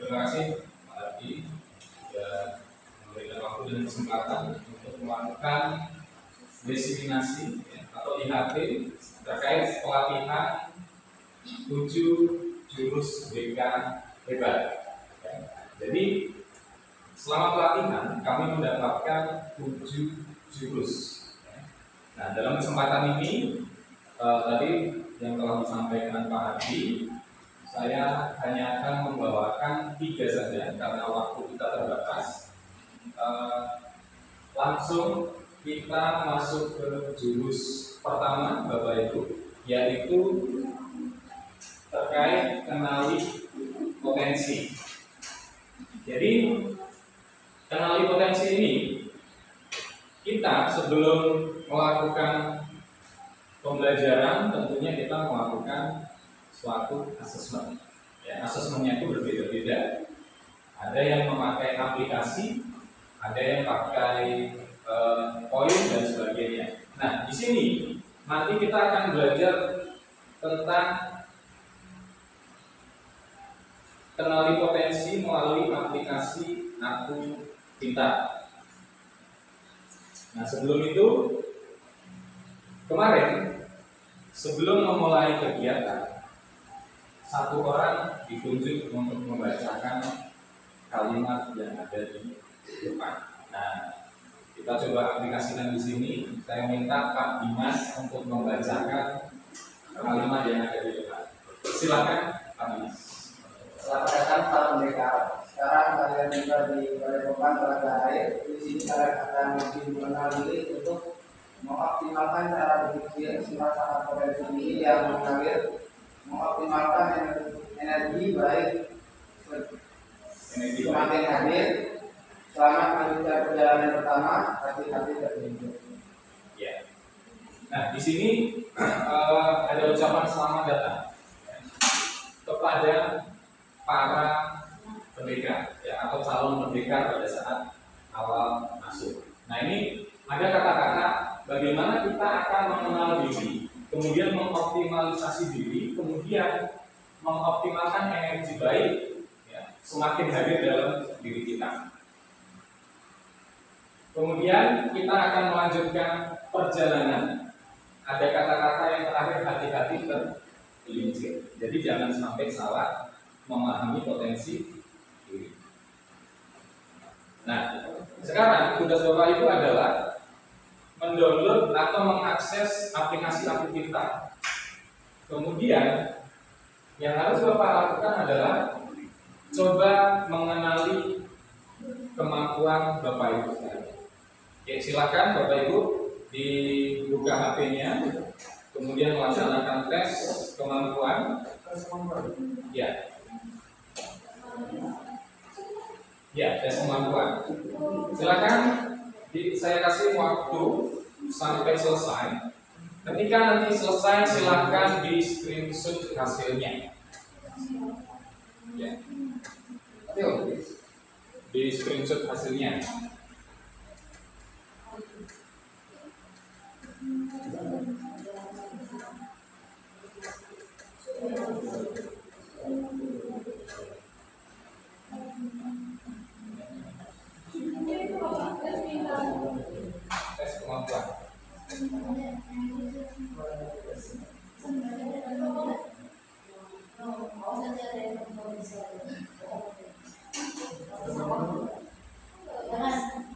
Terima kasih Pak Ardi sudah memberikan waktu dan kesempatan untuk melakukan diseminasi atau IHT terkait pelatihan 7 jurus BK hebat. Jadi selama pelatihan kami mendapatkan 7 jurus. Nah, dalam kesempatan ini tadi yang telah disampaikan Pak Ardi, saya hanya akan membawakan 3 saja karena waktu kita terbatas. Langsung kita masuk ke jurus pertama Bapak Ibu, yaitu terkait kenali potensi. Jadi kenali potensi ini kita sebelum melakukan pembelajaran tentunya kita melakukan suatu asesmen. Ya, asesmennya itu berbeda-beda. Ada yang memakai aplikasi, ada yang pakai poin dan sebagainya. Nah, di sini nanti kita akan belajar tentang kenali potensi melalui aplikasi Aku Pintar. Nah, sebelum itu, kemarin sebelum memulai kegiatan, satu orang ditunjuk untuk membacakan kalimat yang ada di depan. Nah, kita coba aplikasikan di sini. Saya minta Pak Dimas untuk membacakan kalimat yang ada di depan. Silakan Pak Dimas. Selamat datang para pendekar. Sekarang kalian juga di Padepokan Telaga Air. Di sini kalian akan lebih mengenal diri untuk mengoptimalkan cara berpikir serta potensi diri yang mengalir, mengoptimalkan energi baik semakin hadir. Selamat melanjutkan perjalanan pertama. Hati-hati terhidup. Ya. Nah, di sini ada ucapan selamat datang kepada para pendekar ya, atau calon pendekar pada saat awal masuk. Nah, ini ada kata-kata bagaimana kita akan mengenal diri, kemudian mengoptimalisasi diri, kemudian mengoptimalkan energi baik ya, semakin hadir dalam diri kita. Kemudian kita akan melanjutkan perjalanan. Ada kata-kata yang terakhir, hati-hati tergelincir. Jadi jangan sampai salah memahami potensi diri. Nah, sekarang tugas Bapak Ibu adalah mendownload atau mengakses aplikasi Aku Pintar. Kemudian yang harus Bapak lakukan adalah coba mengenali kemampuan Bapak Ibu. Oke, silakan Bapak Ibu dibuka HP-nya, kemudian melaksanakan tes kemampuan. Ya. Ya, tes kemampuan. Silakan saya kasih waktu sampai selesai. Ketika nanti selesai, silakan di screenshot hasilnya. Ya. Di screenshot hasilnya. Tes kemampuan.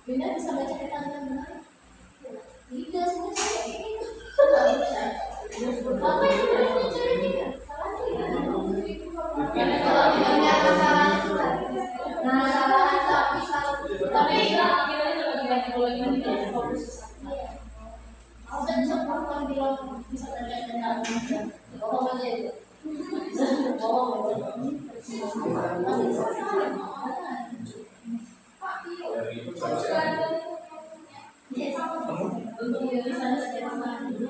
Bunda bisa baca peta dengan benar? Tidak, semua saya ini. Apa yang benar cara tiga? Salah tiga. Kalau tidak masalah itu lah. Nah, salah tapi salah. Tapi kita lagi kalau fokus. Saya bisa melakukan bilang bisa baca peta. Bohong aja itu. Bohong. Masih salah. Untuk di sana sekitar ada 12.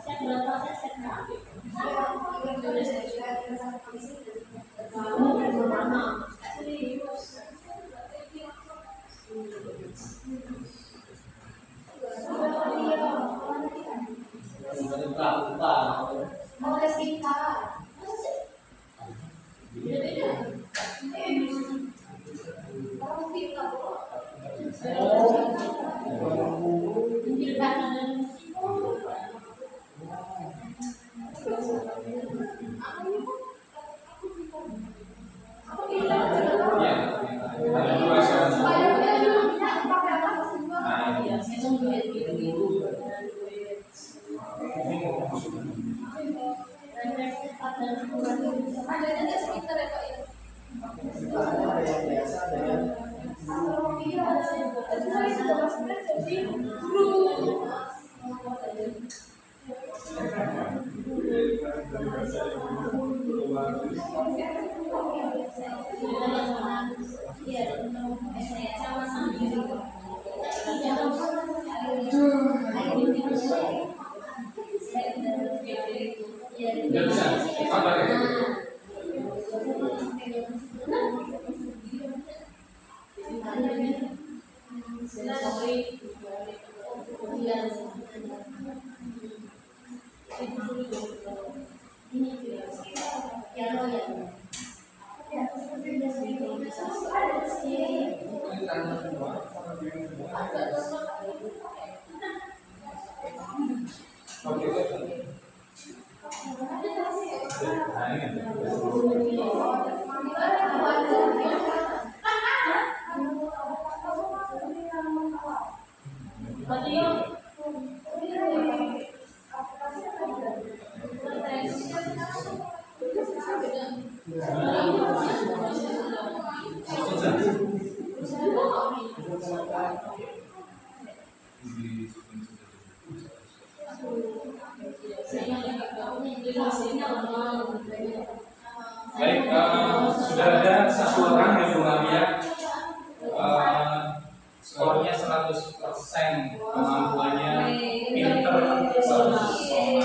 Step berapa saya step berapa? Mau tes kita. Beda-beda. Kalau kita Baik, sudah ada satu orang yang mengambil skornya 100% kemampuannya pinter 100.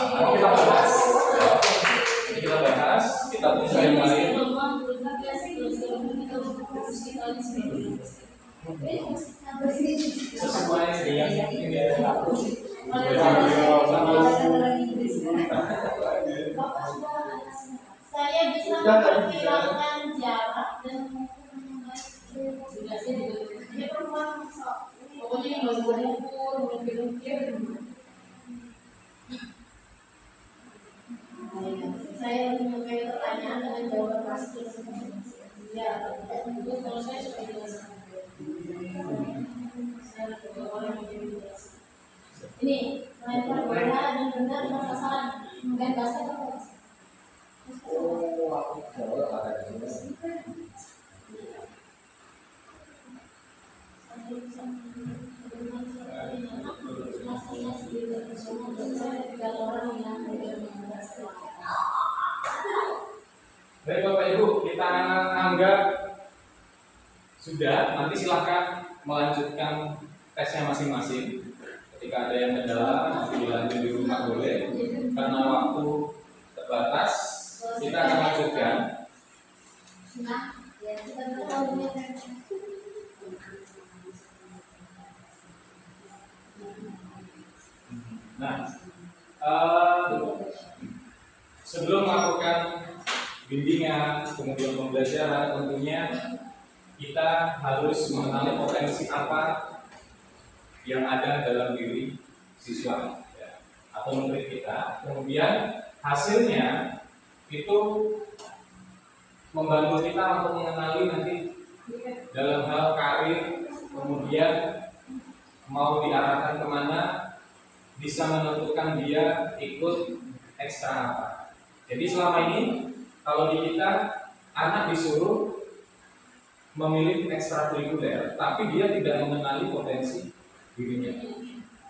Nanti kita bahas. Nanti kita bahas. Kita bisa yang lain. Sesuai dengan ini. Saya bisa memperkirakan jarak dan pokoknya yang nggak boleh ukur, mungkin-mungkin. Saya menyukai pertanyaan dengan jawaban pasti. Ya, itu kalau saya suka jelaskan. Saya juga orang yang jelas. Ini melempar bola dan benar sasaran, bukan basket apa? Baik Bapak Ibu, kita anggap sudah. Nanti silahkan melanjutkan tesnya masing-masing. Ketika ada yang kendala, nanti dilanjut di rumah boleh. Karena waktu terbatas, kita akan lanjutkan. Nah, sebelum melakukan bimbingan, kemudian pembelajaran, tentunya kita harus mengenali potensi apa yang ada dalam diri siswa ya, atau murid kita. Kemudian hasilnya itu membantu kita untuk mengenali nanti dalam hal karir, kemudian mau diarahkan kemana, bisa menentukan dia ikut ekstra apa. Jadi selama ini kalau di kita anak disuruh memilih ekstrakurikuler, tapi dia tidak mengenali potensi dirinya.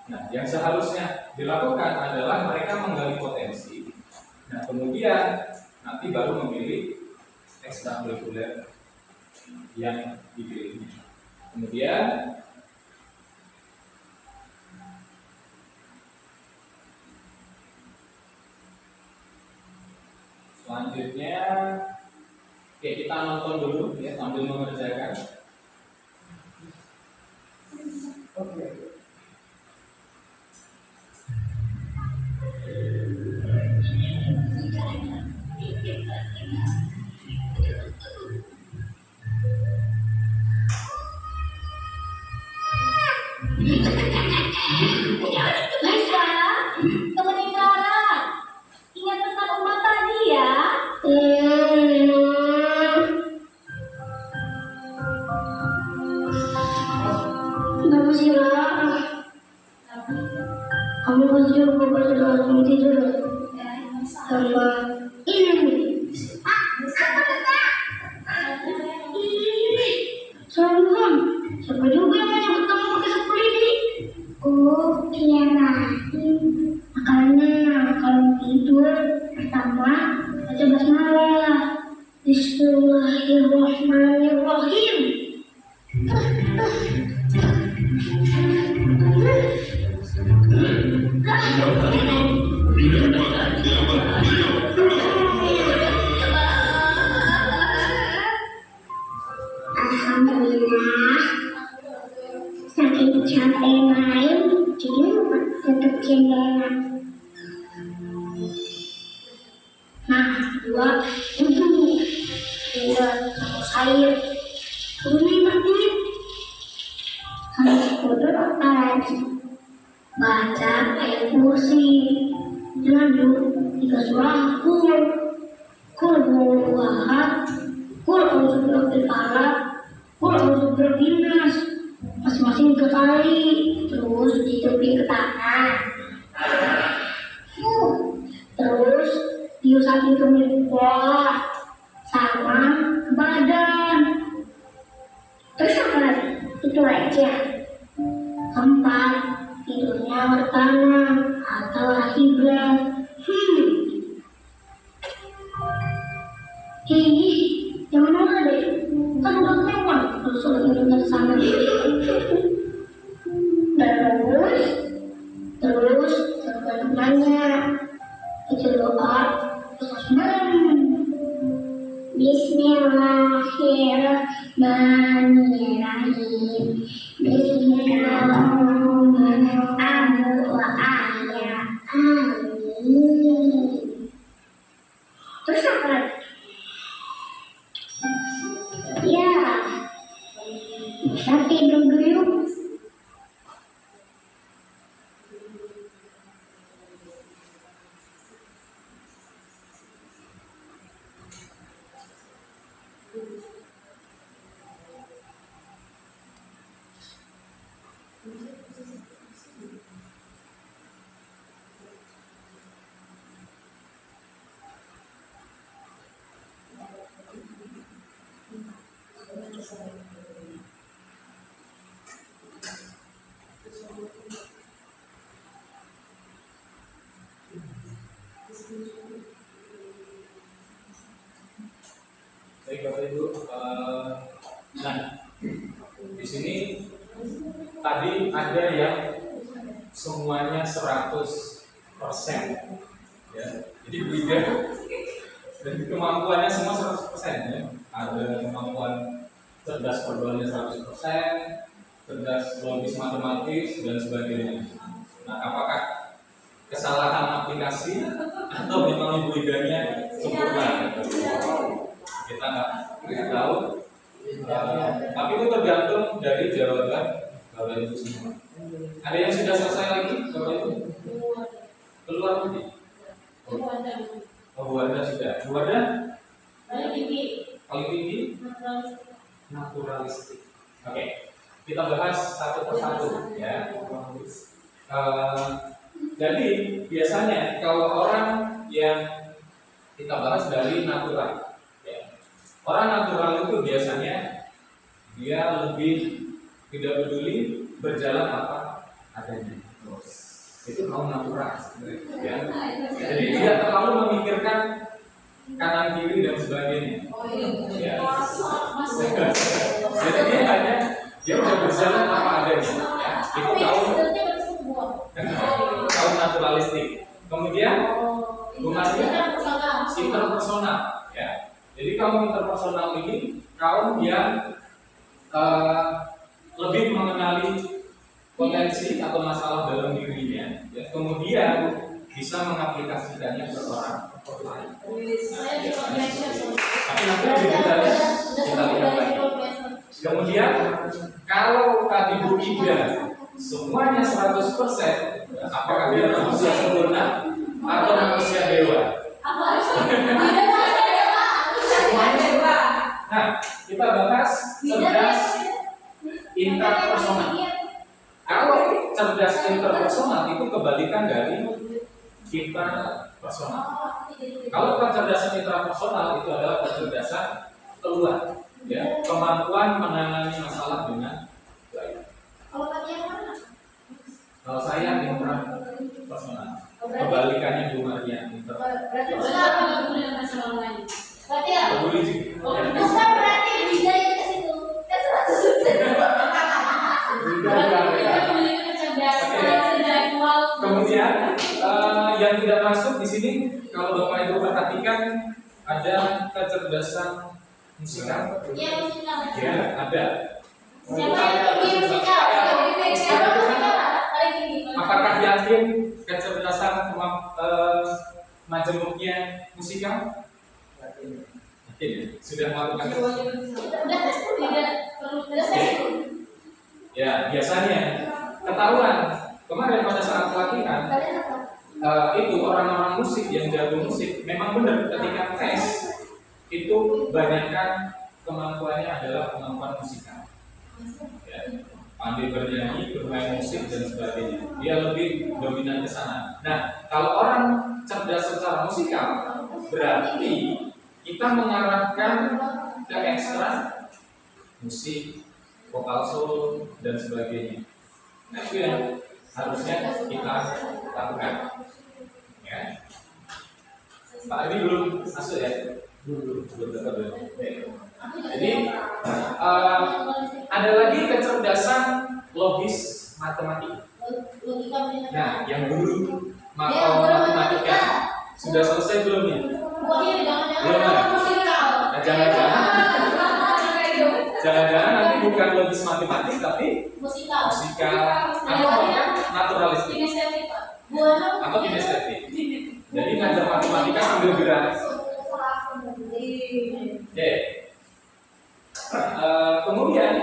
Nah, yang seharusnya dilakukan adalah mereka menggali potensi. Nah, kemudian nanti baru memilih ekstrakurikuler yang dipilihnya. Kemudian Oke, kita nonton dulu ya sambil mengerjakan. Oke. Bisa, temenin Clara. Ingat pesan Uma tadi ya. Kenapa sih, Ra? Kamu pasti lupa sebelum tidur sama ini. Soalnya siapa juga yang mau nyebut kamu pakai sapu lidi? Oh, iya, makanya kalau tidur pertama baca basmalah. Bismillahirrahmanirrahim. Alhamdulillah, saking capek main, jadi tutup jendela. Nah, dua, tiga, air, 5 menit. Harus tidur apa lagi? Baca ayat kursi, lalu 3 surah kul huwallahu, kul a'udzu birabbil falaq, kul a'udzu birabbin nas, masing-masing 3 kali, terus ditutupin ke tangan, terus diusahain ke milik sama ke badan. Terus apa lagi? Itu aja. Keempat, tidurnya bertangan atau kiblat. Jangan marah deh. Kan udah ketahuan kalau sholat tidurnya sama. Terus terbanyak nanya. Itu doa terus Bismillahirrahmanirrahim. Bismillahirrahmanirrahim. Amin. Terus apa lagi? Ya, bisa tidur dulu. Baik Bapak Ibu, nah di sini tadi ada yang semuanya 100%, ya. Jadi beda dan kemampuannya semua 100%, ya. Ada kemampuan cerdas verbalnya 100%, cerdas logis matematis dan sebagainya. Nah, apakah kesalahan aplikasi atau memang ibu idanya sempurna? Kita nggak tahu, tapi itu tergantung dari jawaban Bapak Ibu semua. Ada yang sudah selesai lagi, Bapak Ibu? Keluar lagi? Oh, Bu Wanda sudah. Bu Wanda? Paling tinggi? Naturalistik. Oke, kita bahas satu persatu, ya. Jadi biasanya kalau orang yang kita bahas dari natural, orang natural itu biasanya dia lebih tidak peduli berjalan apa adanya. Itu kaum natural, ya. Jadi tidak terlalu memikirkan kanan kiri dan sebagainya. Ya. Jadi dia hanya dia udah berjalan apa adanya. Ya. Itu kaum naturalistik. Kemudian bukan interpersonal, ya. Jadi kaum interpersonal ini kaum yang lebih mengenali potensi atau masalah dalam dirinya, ya, kemudian bisa mengaplikasikannya ke orang lain. Saya juga belajar. Tapi nanti kita lihat lagi. Kemudian kalau tadi Bu Ida semuanya 100%, apakah dia manusia sempurna atau manusia dewa? Nah, kita bahas cerdas interpersonal. Kalau cerdas interpersonal itu kebalikan dari kita personal. Kalau kecerdasan intrapersonal itu adalah kecerdasan keluar, ya, kemampuan menangani masalah dengan baik. Kalau saya intrapersonal, kebalikannya Maria interpersonal. Berarti ya? Peduli sih. Bukan berarti Wida yang ke situ. Kan 100%. Kemudian yang tidak masuk di sini, kalau Bapak Ibu perhatikan ada kecerdasan musikal. Iya, musikal. Ya, ada. Siapa yang tinggi musikal? Siapa musikal? Paling tinggi. Apakah yakin kecerdasan majemuknya musikal? Yakin ya? Sudah melakukan? Udah tes pun tidak perlu tes. Ya, biasanya ketahuan. Kemarin pada saat pelatihan, itu orang-orang musik yang jago musik memang benar ketika tes itu banyakkan kemampuannya adalah kemampuan musikal. Ya, pandai bernyanyi, bermain musik dan sebagainya. Dia lebih dominan ke sana. Nah, kalau orang cerdas secara musikal, berarti kita mengarahkan ke ekstra musik, vokal solo dan sebagainya. Nah, itu yang harusnya kita lakukan. Ya. Pak, ini belum masuk ya? Belum. Jadi ada lagi kecerdasan logis matematika. Nah, yang guru matematika sudah selesai belum nih? Belum ya? Nah, jangan-jangan nanti bukan logis matematik tapi musikal atau bahkan naturalistik atau kinestetik. Jadi ngajar matematika sambil gerak. Oke. Kemudian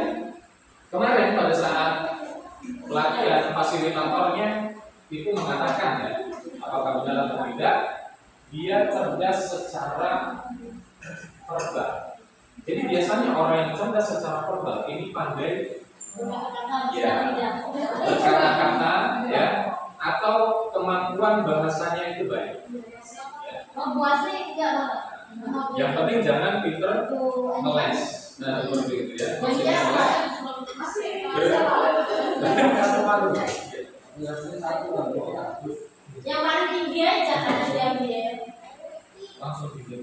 kemarin pada saat pelatihan fasilitatornya itu mengatakan, ya, apakah benar atau tidak, dia cerdas secara verbal. Jadi biasanya orang yang cerdas secara verbal ini pandai berkata-kata, ya, atau kemampuan bahasanya itu baik. Yang penting jangan pinter ngeles. Nah, seperti itu ya. Yang paling tinggi aja kan dia. Langsung video.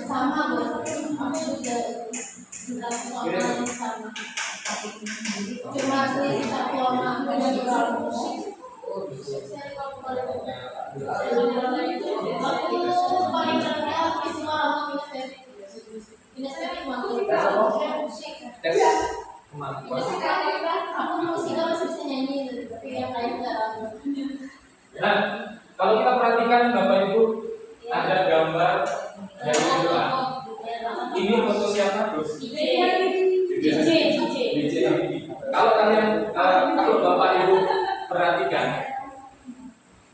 Sama bos, aku juga sama. Cuma selisih satu orang dengan musik. Aku paling terkenal visual sama kinestetik. Kinestetik musik. Aku musikal masih bisa nyanyi, tapi yang lain enggak. Nah, kalau kita perhatikan Bapak Ibu, ada gambar dari doa. Ini foto siapa, Gus? DJ. Kalau kalian, kalau Bapak Ibu perhatikan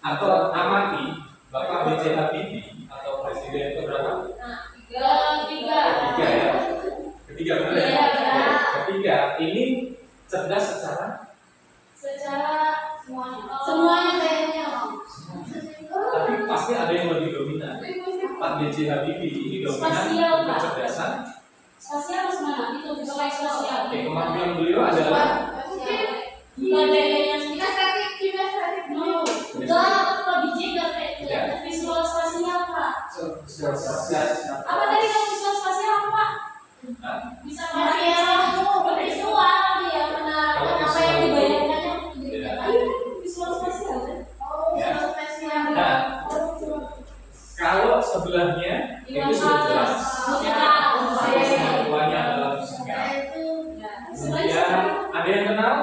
atau amati, Bapak B.J. Habibie atau Presiden itu berapa? Ketiga ya? Ketiga benar ya? Iya. Ketiga, ini cerdas secara semuanya kayaknya. tapi pasti ada yang lebih dominan. Pak B.J. Habibie ini dominan Spasial, Pak. kecerdasan. Spasial harus mana? Itu selain spasial. Oke, kemampuan beliau adalah Gayanya Pak BJ gak visual spasial, Pak. Apa tadi kalau visual spasial apa, Pak? Bisa visual dia benar apa yang dibayangkannya. Visual spasial kan? Ya. Visual spasial. Nah, sebelahnya itu sudah jelas. Kemampuannya adalah fisika. Kemudian ada yang kenal?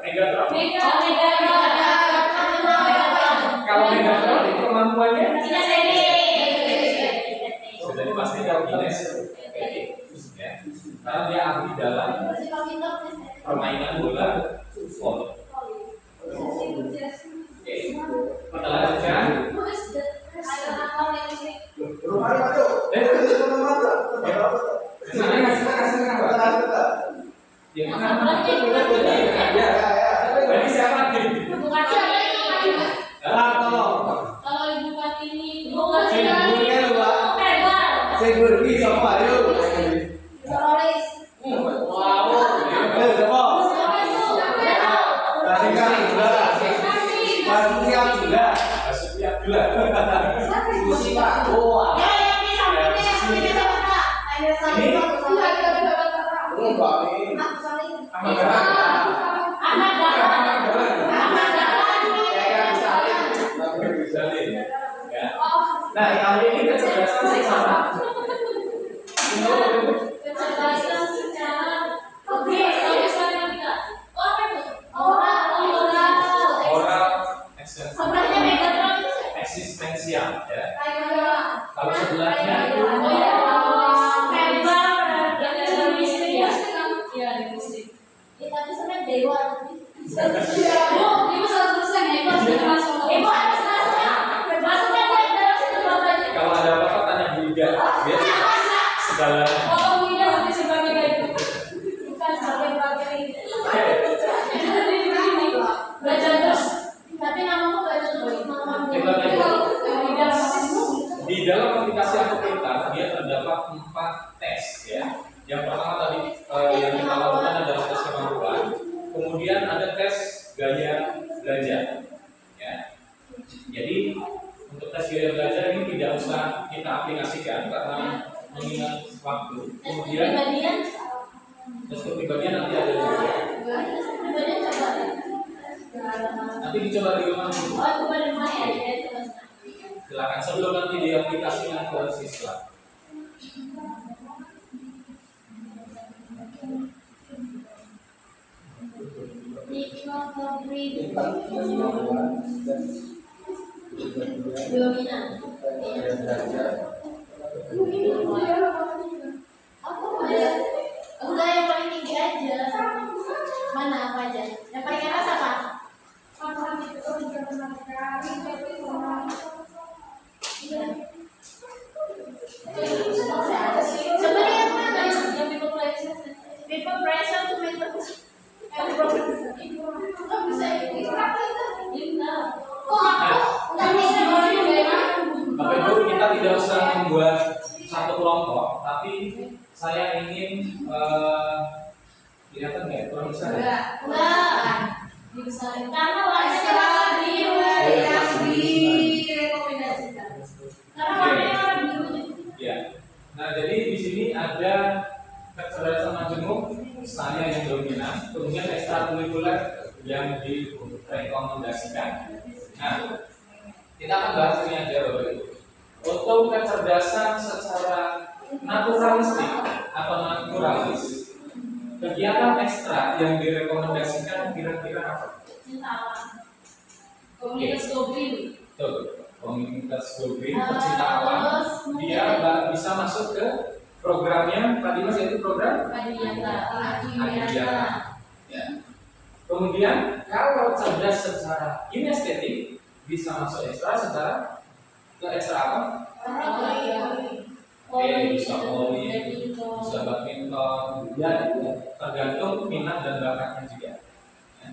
Megatron. Kalau Megatron itu kemampuannya sudah dipastikan Guinness, ya. Karena dia ahli dalam permainan bola voli. Oke, kita lanjutkan. Jadi siapa lagi? Kalau ibu Kartini, Segurgi sama ayo. teroris. Wow. Coba. Kasihkan gula. Kasihkan gula. Kasih gula. Susi Pak. Wah. Nah, kali ini kecerdasan secara oral eksistensial, ya. Kalau sebelahnya itu kalau ada apa-apa tanya Buddha, ya. Segalanya. Di dalam aplikasi Aku Pintar dia terdapat 4 tes, ya. Yang pertama tadi yang kita lakukan adalah tes kemampuan. Kemudian ada tes gaya belajar, ya. Jadi untuk tes gaya belajar ini tidak usah kita aplikasikan karena mengingat waktu. Kemudian tes kepribadian nanti ada juga. Nanti dicoba di rumah dulu. Silakan sebelum nanti diaplikasikan ke siswa. Udah yang paling tinggi aja. Mana apa aja? Yang paling atas apa? Sebenarnya yang mana? Yang people pressure to make the kok bisa ini? Kok aku nggak bisa Bapak Ibu, kita tidak usah membuat satu kelompok, tapi saya ingin kelihatan nggak? Kurang besar ya? enggak dibesarin karena warnanya direkomendasikan karena warnanya warna biru. Ya. Nah, jadi di sini ada kecerdasan majemuk, misalnya yang dominan, kemudian ekstrakurikuler yang direkomendasikan. Nah, kita akan bahas ini aja Bapak Ibu. Untuk kecerdasan secara naturalistik atau naturalis, kegiatan ekstra yang direkomendasikan kira-kira apa? Komunitas Gobrin. Tuh, komunitas Gobrin pecinta alam, dia bisa masuk ke programnya tadi Mas, yaitu program Adiwiyata. Ya. Kemudian kalau cerdas secara kinestetik bisa masuk ekstra secara ke ekstra apa? Bisa voli, bisa badminton, ya, tergantung minat dan bakatnya juga. Ya.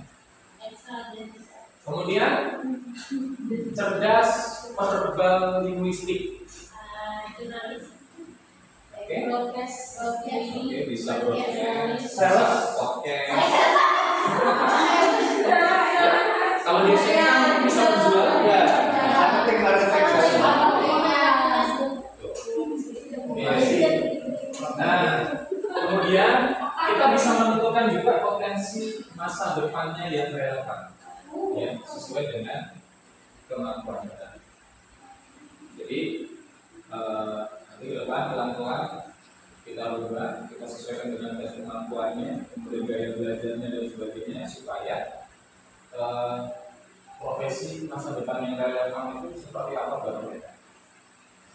Kemudian cerdas verbal linguistik. Oke, bisa broadcast, podcast. Kalau di sini kan bisa menjual ya. Marketing. Nah, kemudian kita bisa menentukan juga potensi masa depannya yang relevan, ya, sesuai dengan kemampuan kita. Jadi masa depan yang relevan itu seperti apa bagi mereka.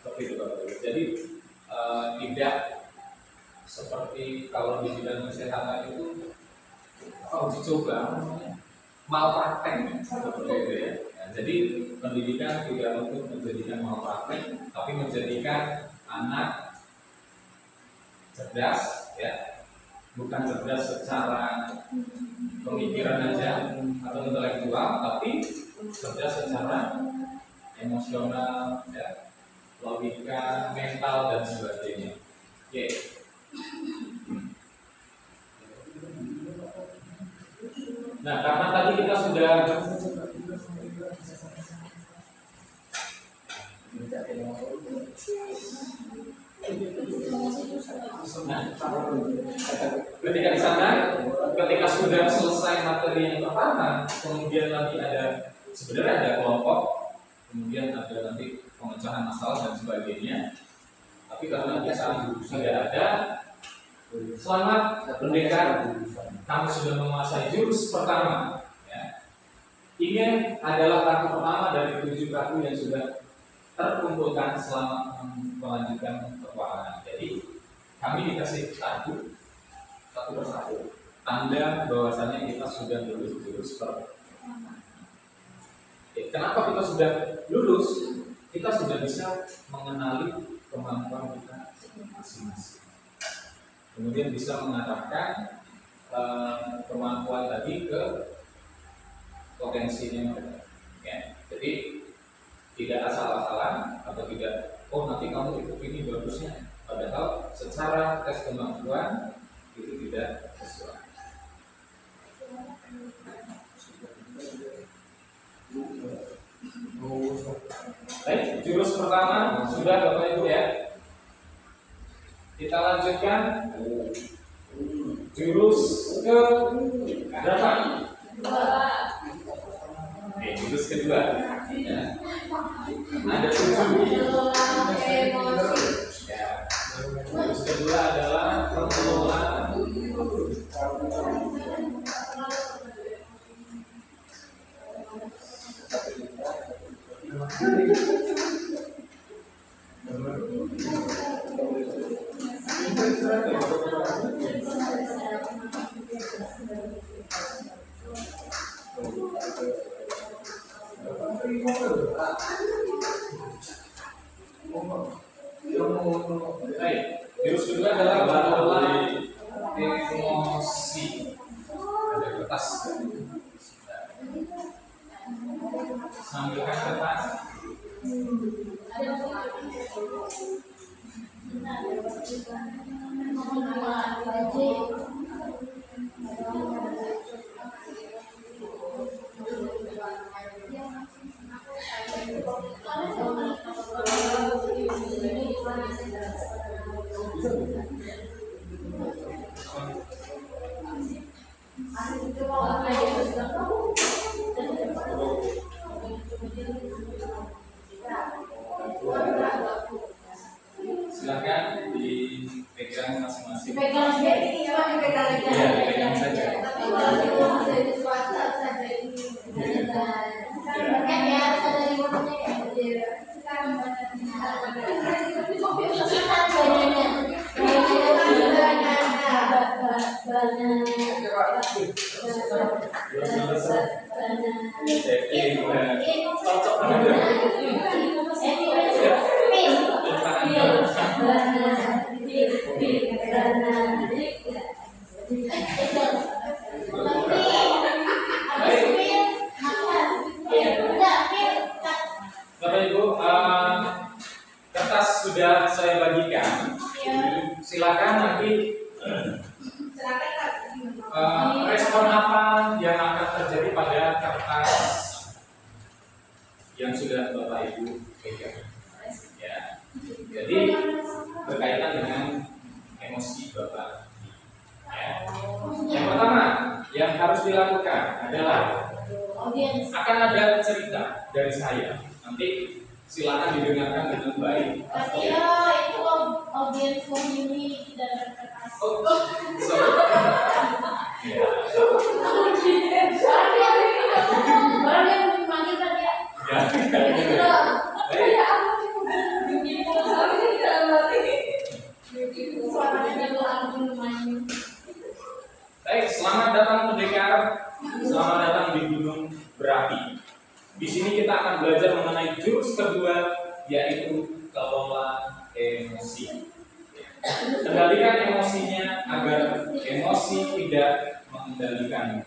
Seperti itu Bapak Ibu. Jadi tidak seperti kalau di bidang kesehatan itu uji coba malpraktek seperti itu ya. Nah, jadi pendidikan tidak untuk menjadikan malpraktek, tapi menjadikan anak cerdas ya, bukan cerdas secara pemikiran aja atau intelektual, tapi cerdas secara emosional ya, logika, mental dan sebagainya. Oke. Nah, karena tadi kita sudah ketika di sana, ketika sudah selesai materi yang pertama, kemudian nanti sebenarnya ada kelompok, kemudian ada nanti pemecahan masalah dan sebagainya. Tapi karena kita sudah ada, selamat pendekar, kamu sudah menguasai jurus pertama. Ya. Ini adalah kartu pertama dari 7 kartu yang sudah terkumpulkan selama melanjutkan petualangan. Jadi kami dikasih kartu satu persatu, tanda bahwasannya kita sudah lulus jurus pertama. Kenapa kita sudah lulus? Kita sudah bisa mengenali kemampuan kita masing-masing. Kemudian bisa mengarahkan kemampuan tadi ke potensinya mereka. Ya, jadi tidak asal-asalan atau tidak, oh nanti kamu ikut ini bagusnya, padahal secara tes kemampuan itu tidak sesuai. Baik, jurus pertama sudah Bapak Ibu ya. Kita lanjutkan jurus ke berapa? Jurus kedua. Ya. Ada 7. Ya. Jurus kedua adalah pengelolaan. Baik, jurus kedua adalah mengelola emosi. Ada kertas. Sambilkan kertas. Silakan dipegang masing-masing. Ya, dipegang saja. Bapak Ibu, kertas sudah saya bagikan. Silakan nanti respon apa yang akan terjadi pada kertas yang sudah Bapak Ibu pegang. Ya. Jadi berkaitan dengan emosi Bapak. Ya. Yang pertama yang harus dilakukan adalah akan ada cerita dari saya. Nanti silakan didengarkan dengan baik. Itu audiens community dan kertas. Ya. Baru dia memanggilkan ya. kendalikan emosinya agar emosi tidak mengendalikan.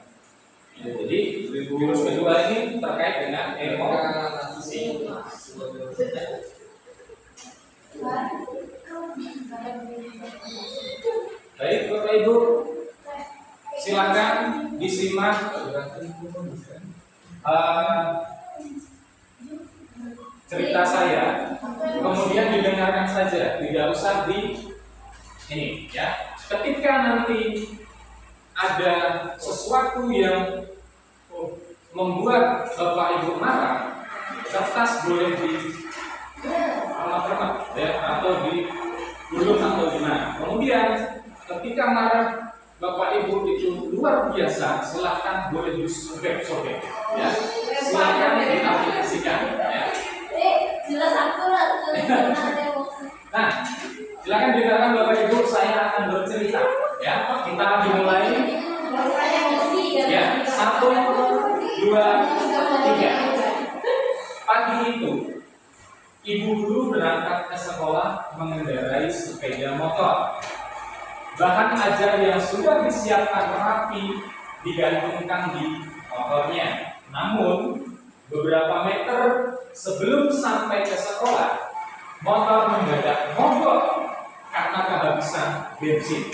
Ya, jadi virus kedua ini terkait dengan emosi. Baik Bapak Ibu, silakan disimak cerita saya, kemudian didengarkan saja, tidak usah di ini ya. Ketika nanti ada sesuatu yang membuat Bapak Ibu marah, kertas boleh di ya, atau di gulung atau gimana. Kemudian ketika marah Bapak Ibu itu luar biasa, silahkan boleh disobek-sobek ya. Silahkan diaplikasikan ya. Jelas aku lah. Nah, silakan dengarkan Bapak Ibu, saya akan bercerita ya. Kita dimulai ya, 1, 2, 3. Pagi itu ibu guru berangkat ke sekolah mengendarai sepeda motor. Bahan ajar yang sudah disiapkan rapi digantungkan di motornya. Namun beberapa meter sebelum sampai ke sekolah, motor mendadak mogok karena kehabisan bensin.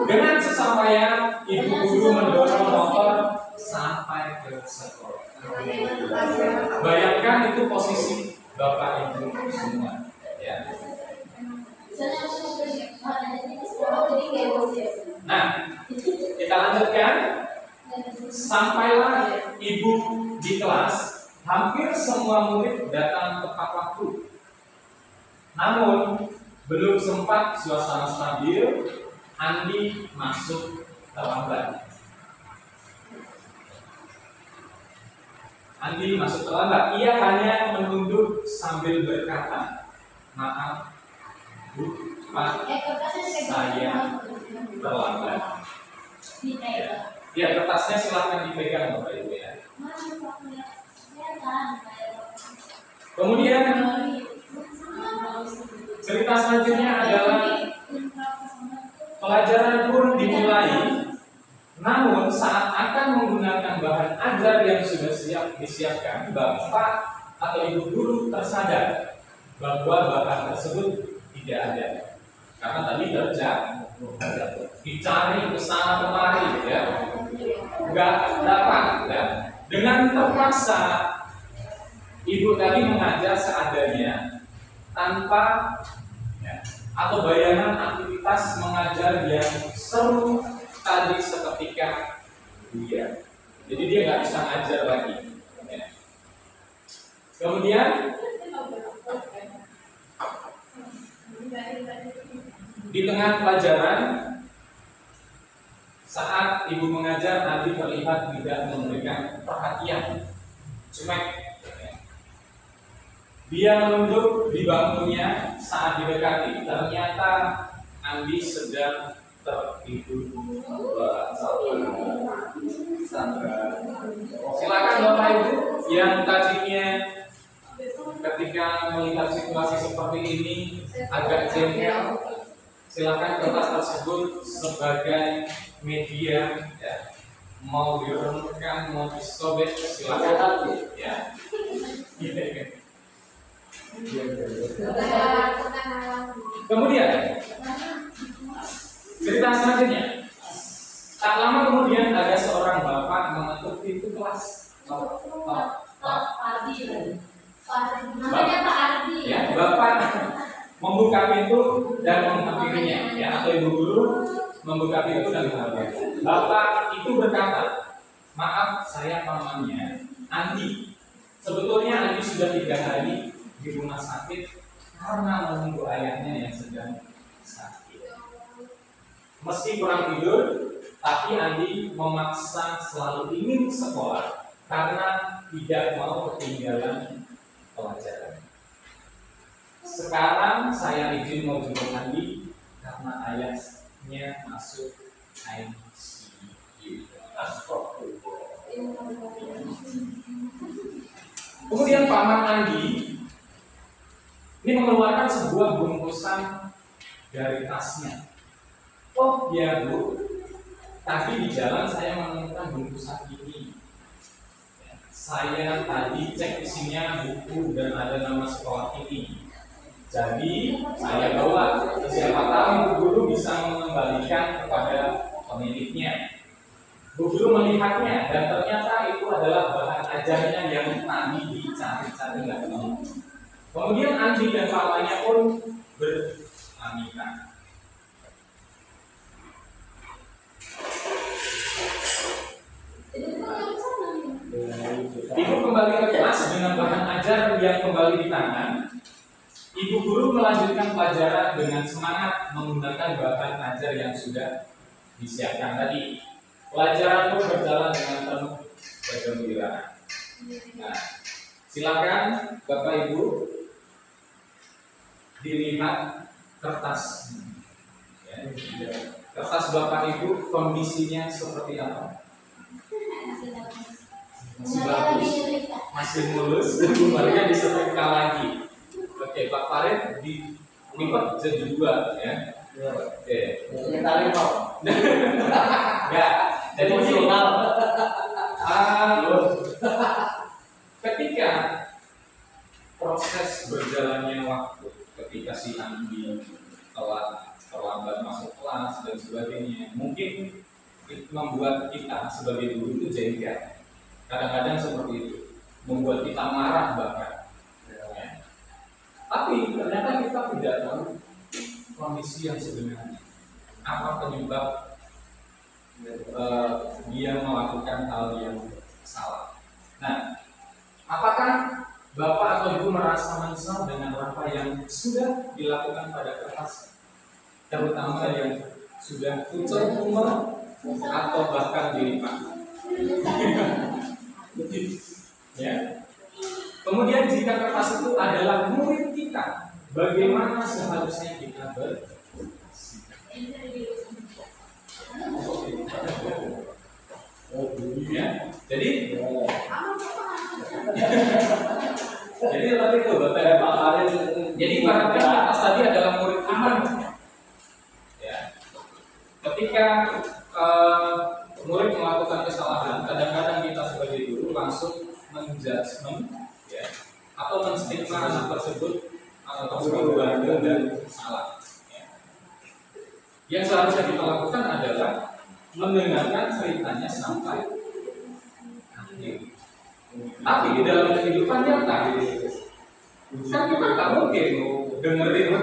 Dengan sesampainya, ibu guru mendorong motor sampai ke sekolah. Bayangkan itu posisi Bapak Ibu semua. Ya. Nah, kita lanjutkan. Sampailah ibu di kelas, hampir semua murid datang tepat waktu. Namun, belum sempat suasana stabil, Andi masuk terlambat. Ia hanya menunduk sambil berkata, "Maaf, Bu, Pak, saya terlambat." Ya, kertasnya silahkan dipegang Bapak Ibu ya. Kemudian cerita selanjutnya adalah pelajaran pun dimulai. Namun saat akan menggunakan bahan ajar yang sudah disiapkan, Bapak atau Ibu guru tersadar bahwa bahan tersebut tidak ada. Karena tadi dicari ke sana kemari ya. Enggak dapat ya. Dengan terpaksa ibu tadi mengajar seadanya tanpa ya, atau bayangan aktivitas mengajar yang seru tadi seketika dia. Jadi dia nggak bisa ngajar lagi. Ya. Kemudian di tengah pelajaran, saat ibu mengajar, Andi terlihat tidak memberikan perhatian. Cuek. Dia menunduk di bangkunya saat didekati. Ternyata Andi sedang tertidur. Silakan Bapak Ibu yang tadinya ketika melihat situasi seperti ini agak jengkel, silakan kertas tersebut sebagai media ya. Mau direnungkan, mau disobek, silakan ya. Kemudian cerita selanjutnya, tak lama kemudian ada seorang bapak mengetuk pintu kelas. Ya, bapak membuka pintu dan menghampirinya, ya, atau ibu guru membuka pintu dan menghampirinya. Bapak itu berkata, "Maaf, saya pamannya Andi. Sebetulnya Andi sudah 3 hari di rumah sakit karena menunggu ayahnya yang sedang sakit. Meski kurang tidur, tapi Andi memaksa selalu ingin sekolah karena tidak mau ketinggalan pelajaran. Sekarang saya izin mau jemput Andi karena ayahnya masuk ICU." Kemudian paman Andi Ini mengeluarkan sebuah bungkusan dari tasnya. Oh iya Bu, tadi di jalan saya menemukan bungkusan ini. Saya tadi cek isinya buku dan ada nama sekolah ini. Jadi saya bawa, siapa tahu Bu Guru bisa mengembalikan kepada pemiliknya. Bu Guru melihatnya dan ternyata itu adalah bahan ajarnya yang tadi dicari-cari nggak ketemu. Kemudian Andi dan papanya pun berpamitan. Ibu kembali ke kelas dengan bahan ajar yang kembali di tangan. Ibu guru melanjutkan pelajaran dengan semangat menggunakan bahan ajar yang sudah disiapkan tadi. Pelajaran pun berjalan dengan penuh kegembiraan. Nah, silakan Bapak Ibu dilihat kertas. Ya, kertas Bapak Ibu kondisinya seperti apa? Masih bagus, masih mulus, kemarinnya disetrika lagi. Oke, Pak Farid dilipat jadi 2 ya. Oke. Ya, jadi ketika proses berjalannya waktu, ketika si Andi terlambat masuk kelas dan sebagainya, mungkin membuat kita sebagai guru itu jengkel. Kadang-kadang seperti itu, membuat kita marah bahkan. Ya. Tapi ternyata kita tidak tahu kondisi yang sebenarnya. Apa penyebab dia melakukan hal yang salah. Nah, apakah Bapak atau Ibu merasa menyesal dengan apa yang sudah dilakukan pada kertas, terutama yang sudah pucat atau bahkan dilipat? Ya. Kemudian jika kertas itu adalah murid kita, bagaimana seharusnya kita bersikap? Ya. Jadi tadi itu Bapak dan Pak Farid. Jadi ibaratkan kertas tadi adalah murid aman. Ya. Ketika murid melakukan kesalahan, kadang-kadang kita sebagai guru langsung menjudgment, ya, atau menstigma anak tersebut atau tersebut bandel dan salah. Ya. Yang seharusnya kita lakukan adalah mendengarkan ceritanya sampai akhir. Tapi di dalam kehidupan nyata, kan kita tak mungkin dengerin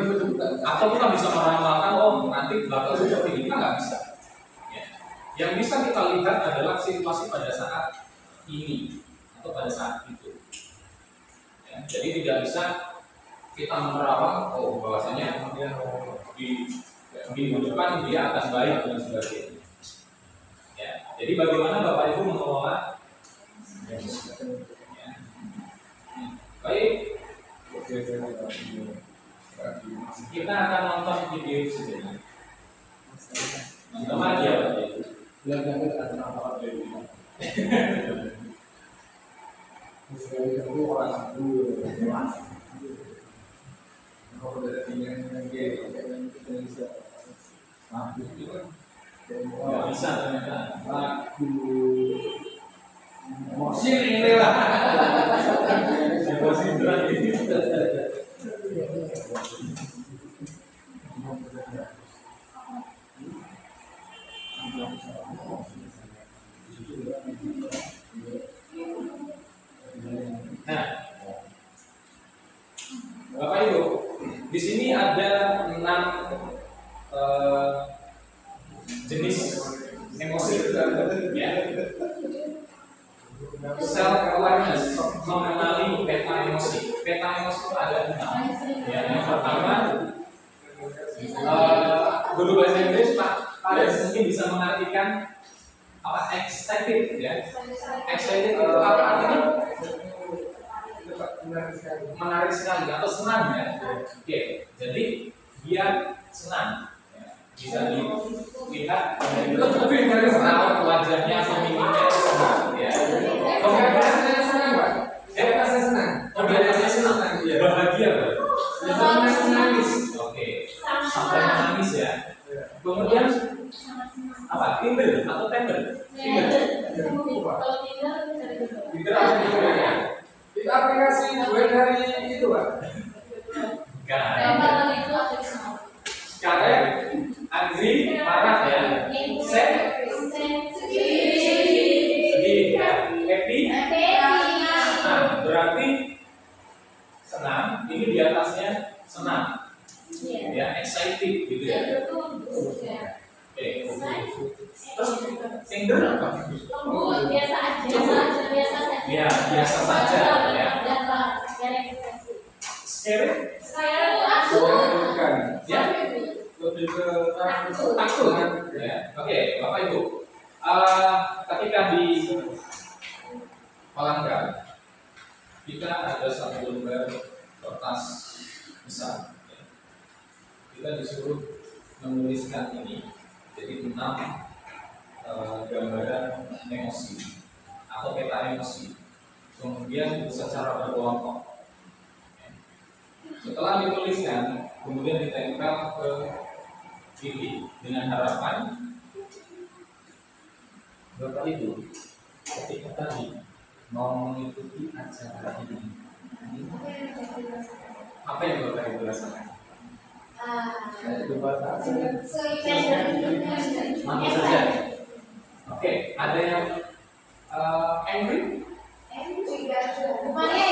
atau kita bisa meramalkan, oh nanti bakal seperti ini, kita nggak bisa. Yang bisa kita lihat adalah situasi pada saat ini atau pada saat itu. Ya, jadi tidak bisa kita menerawang, oh bahwasanya di depan dia akan baik dan sebagainya. Ya, jadi bagaimana Bapak Ibu mengelola? Ya. Baik, kita akan nonton video sebenarnya. Nonton aja Bapak Ibu. Bisa ternyata. Emosi ini lah. Emosi berat ini. Nah, Bapak Ibu, di sini ada 6 jenis emosi, ya. Self awareness, mengenali peta emosi. Peta emosi itu ada 6. Ya, yang pertama, guru bahasa Inggris Pak Farid mungkin bisa mengartikan apa excited, ya. Excited itu apa artinya? Menarik sekali atau senang, ya. Oke, jadi dia senang. Bisa dilihat lebih dari senang wajahnya seminyak senang, ya. Kemudian saya senang Pak. Saya senang. Kemudian saya senang, bahagia Pak. Cenderung menangis. Oke. Sampai menangis ya. Kemudian apa? Tinder atau tender? Tinder. Kalau tidak Tinder apa Tinder ya? Itu aplikasi gue dari itu Pak. Kan. itu ada di sana. Sekarang angry, marah ya. Sad, sedih ya. Happy. Nah, berarti senang. Ini di atasnya senang. Ya, excited gitu ya. Oke. Terus tender apa? Biasa aja. Ya, biasa saja ya. Scary? Bukan. Ya. Lebih ke Takut kan? Ya. Oke, Bapak Ibu. Ketika di Palangka, kita ada satu lembar kertas besar. Ya. Kita disuruh menuliskan ini, jadi 6 gambaran emosi atau peta emosi. Kemudian secara berkelompok. Setelah dituliskan, kemudian ditempel ke TV dengan harapan Bapak Ibu ketika tadi mau mengikuti acara ini, apa yang Bapak Ibu rasakan? Mana saja? Oke, ada yang angry? Oke,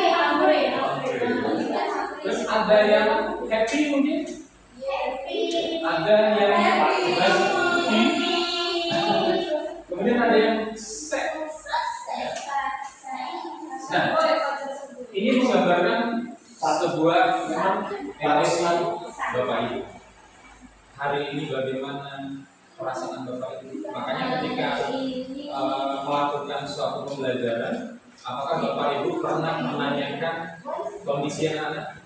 angry. Terus ada yang happy mungkin? Ada yang happy. Kemudian ada yang sad. Nah, ini menggambarkan sebuah emosi Bapak Ibu. Hari ini bagaimana perasaan Bapak Ibu? Makanya ketika melakukan suatu pembelajaran, apakah Bapak Ibu pernah menanyakan kondisi anak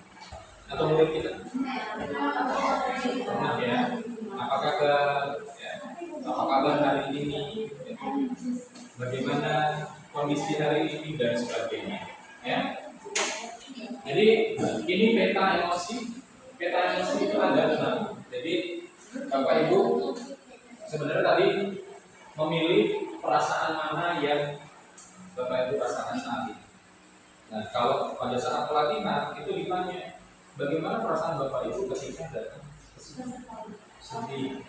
atau murid kita? Pernah ya? Apakah apa kabar hari ini? Bagaimana kondisi hari ini dan sebagainya? Ya. Jadi ini peta emosi. Peta emosi itu ada 6. Jadi Bapak Ibu sebenarnya tadi memilih perasaan mana yang Bapak Ibu rasakan saat ini. Nah, kalau pada saat pelatihan itu ditanya, bagaimana perasaan Bapak Ibu ketika datang ke sini? Sedih,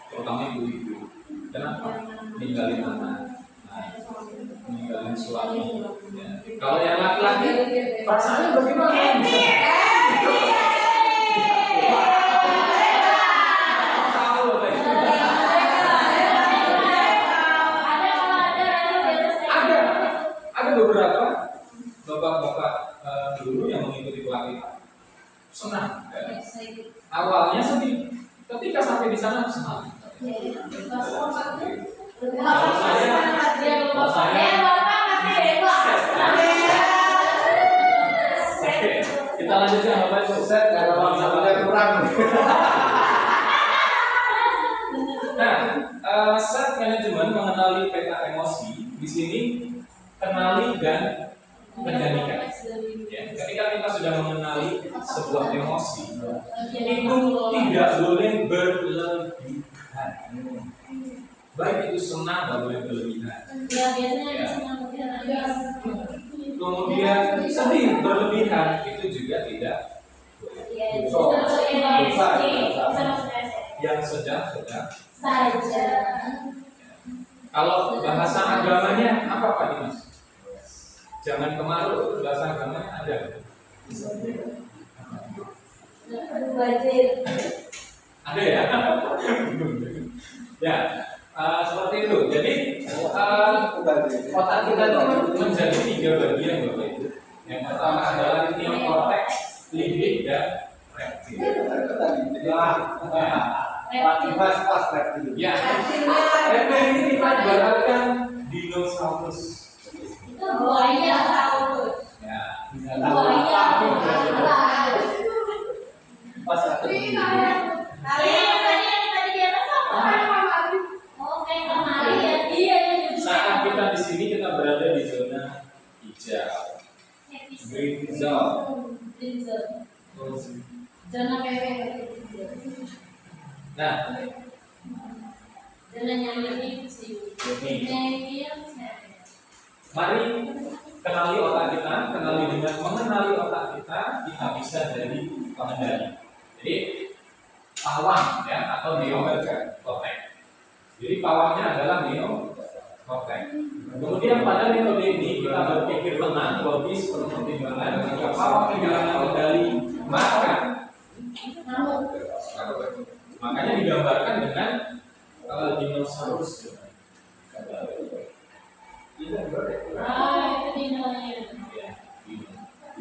terutama ibu-ibu. Kenapa? Ninggalin anak, ninggalin suami. Ya. Kalau yang laki-laki, perasaannya bagaimana? Ada beberapa bapak-bapak dulu yang mengikuti pelatihan senang. Ya. Awalnya sedih, ketika sampai di sana senang. Kita lanjutkan Bapak Ibu. set kalau masalahnya kurang. Nah, set manajemen mengenali peta emosi. Di sini kenali dan menjadikan. Ya, ketika kita sudah mengenali sebuah emosi, itu tidak boleh berlebihan. Baik itu senang, tidak boleh berlebihan. Kemudian sedih berlebihan itu juga tidak yang sedang-sedang saja. Kalau bahasa agamanya apa Pak Dimas? Jangan kemaruk, bahasa agamanya ada. Ada ya? Ya, seperti itu. Jadi otak kita itu menjadi 3 bagian Bapak Ibu. Yang pertama adalah neokorteks, limbik, dan reptil. Pas reptil. Ya, reptil ini kita ibaratkan dinosaurus. Itu buaya tahu. Ya, Buaya. Pas reptil. Tadi di atas apa? Oh, kayak kemarin ya. Iya. saat kita di sini kita berada di zona hijau. Brinjal. Jangan pewe. Nah, Jangan nyanyi sih. ini. Mari kenali otak kita, dengan mengenali otak kita bisa jadi pengendali. Jadi pawang ya atau neokortex. Jadi pawangnya adalah neokortex. Kemudian pada metode ini kita berpikir tenang, logis, penuh pertimbangan. Jika pawang kehilangan kendali, makanya digambarkan dengan dinosaurus. Itu dinamanya.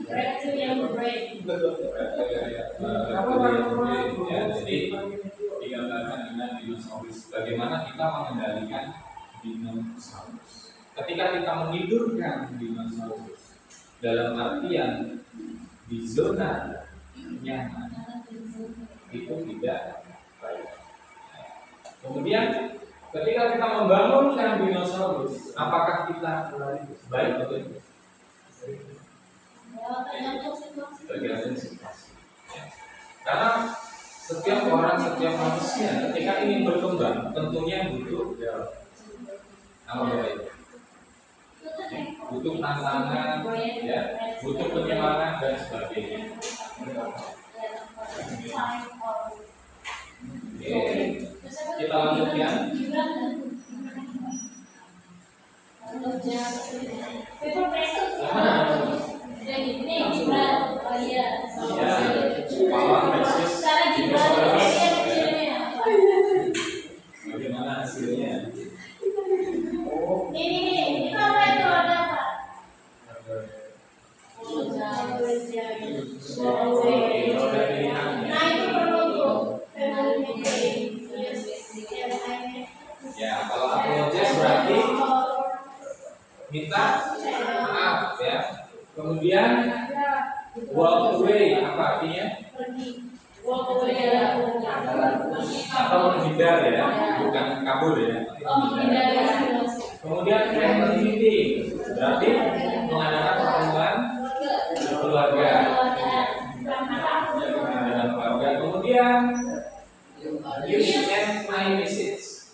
Break itu yang break. Ya, jadi digambarkan dengan dinosaurus. Bagaimana kita mengendalikan dinosaurus? Ketika kita menidurkan dinosaurus, dalam artian di zona nyaman, itu tidak baik. Kemudian ketika kita membangunkan dinosaurus, apakah kita baik atau tidak? Tergantung situasi. Karena setiap orang, setiap manusia ketika ingin berkembang tentunya butuh apa itu? Butuh tantangan, ya, butuh penyemangat dan sebagainya. Oke, kita lanjutkan. Paper pressure. Jadi ini Gibran, oh iya. Pawang versus Cara Gibran dinosaurus. kecilnya. Bagaimana hasilnya? Ini apa itu ada apa? Nah itu perlu Ya, kalau apologize berarti minta maaf ya. Kemudian walk away apa artinya? Atau menghindar ya, bukan kabur ya. Kemudian family berarti mengadakan pertemuan keluarga. Kemudian use and my message.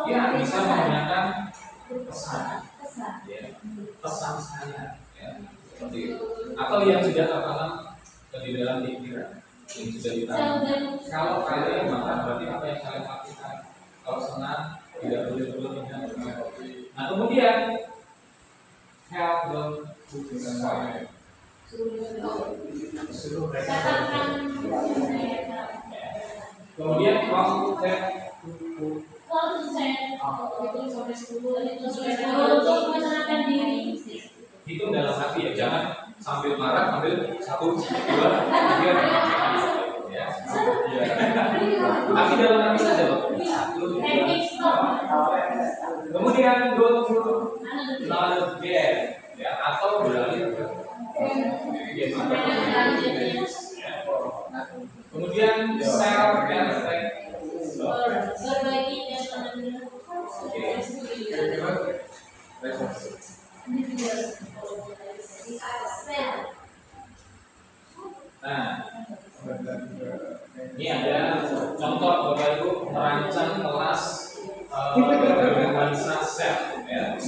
Ya, bisa menggunakan pesan. Ya, pesan saya. Ya, seperti itu. Atau yang sudah tertanam di dalam pikiran, yang sudah ditanam. Kalau kalian marah, berarti apa yang kalian lakukan? Kalau senang, tidak boleh ingat. Nah, kemudian help them to survive. Suruh mereka. Kemudian kalau itu dalam hati ya, jangan sambil marah ambil 1, 2, 3, ya. Tapi dalam hati saja loh. Kemudian go to another game ya, atau beralih ke game apa. Kemudian self reflect. Berbagi Nah, ini ada contoh Bapak Ibu merancang kelas bernuansa self ya.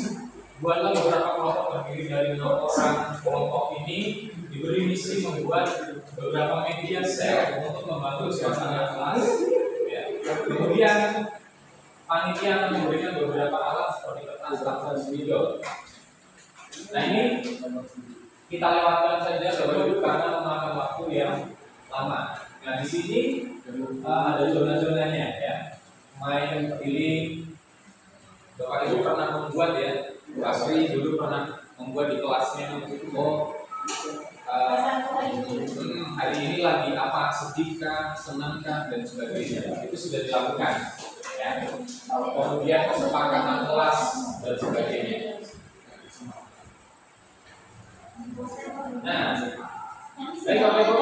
Buatlah beberapa kelompok terdiri dari 6 orang. Kelompok ini diberi misi membuat beberapa media self untuk membantu suasana kelas. Ya. Kemudian panitia akan memberikan beberapa alat seperti kertas, atau spidol. Nah ini kita lewatkan saja Bapak karena memakan waktu yang lama. Nah di sini ada zona-zonanya ya. Main pilih. Bapak Ibu pernah membuat ya. Asri dulu pernah membuat di kelasnya. Hari ini lagi apa, sedihkah, senangkah dan sebagainya. Itu sudah dilakukan ya. Kemudian kesepakatan kelas dan sebagainya. Nah, baik Bapak Ibu,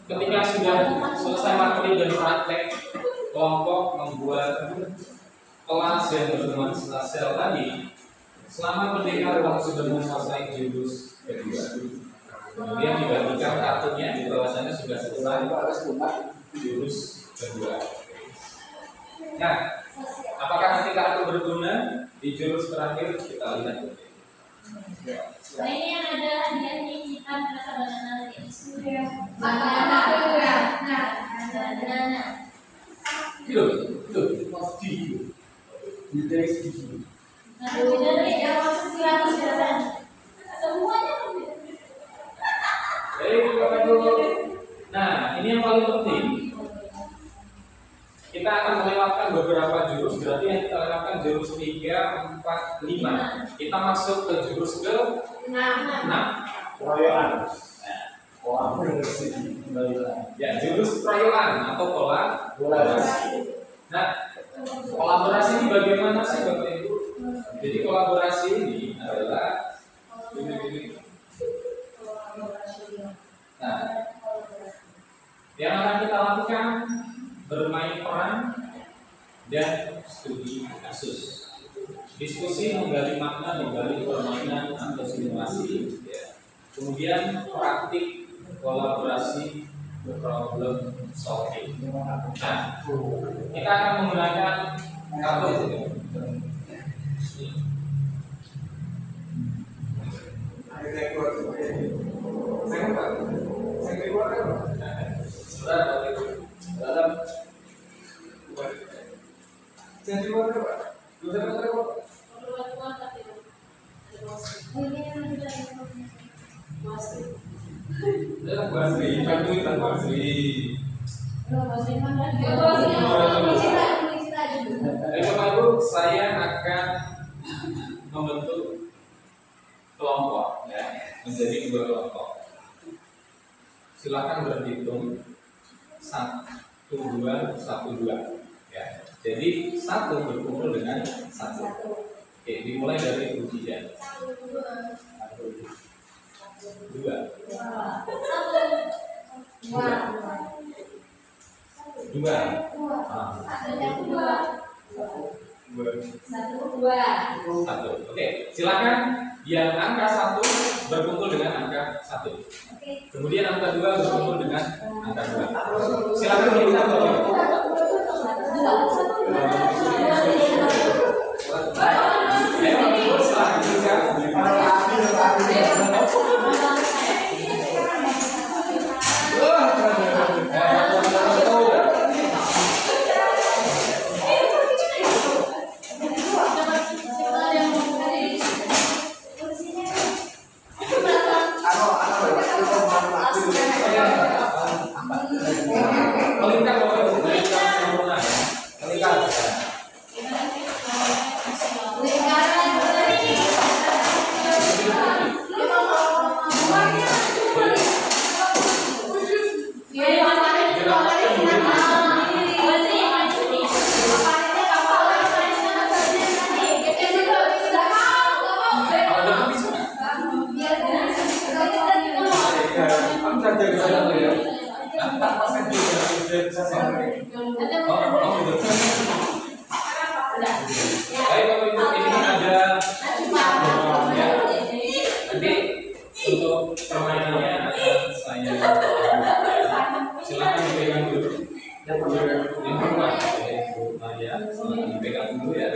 ketika sudah selesai materi dan praktek, kelompok membuat kelas yang bernuansa sel tadi, selama pendekar kamu sudah menguasai jurus kedua, kemudian dibagikan kartunya di bawahnya sudah selesai jurus kedua. Nah, apakah nanti kartu berguna di jurus terakhir? Kita lihat. Nah ini yang ada hadiahnya kita merasa banana tadi. Banana. Banana. Itu, pasti. Tidak sedikit. Nah, tidak ya masuk 100 persen. Semuanya. Nah, ini yang paling penting. Kita akan melewatkan beberapa jurus. Berarti yang kita lewatkan jurus 3, 4, 5. Kita masuk ke jurus ke 6. Royoan. Ya, jurus prayoan atau kolaborasi. Nah, kolaborasi ini bagaimana sih Bapak Ibu? Jadi kolaborasi ini adalah ini. Nah, yang akan kita lakukan bermain peran dan studi kasus, diskusi menggali makna menggali permainan atau simulasi, ya. Kemudian praktik kolaborasi problem solving. Nah, kita akan menggunakan kartu Bapak Ibu, saya akan membentuk kelompok, ya, menjadi 2 kelompok. Silakan berhitung 1, 2, 1, 2. Ya. Jadi 1 berkumpul dengan 1. Oke, dimulai dari Bu Jijan. 2. 2. Oke, silakan yang angka 1 berkumpul dengan angka 1. Kemudian angka 2 berkumpul dengan angka 2. Silakan berhitung Bapak. Ayo, silakan juga. Melingkar Bapak Ibu, melingkar sempurna ya. Melingkar. Baik Bapak Ibu, ini ada ya. Nanti untuk permainannya akan saya silakan dipegang dulu. Yang kedua, Bu Maria, silakan dipegang dulu ya.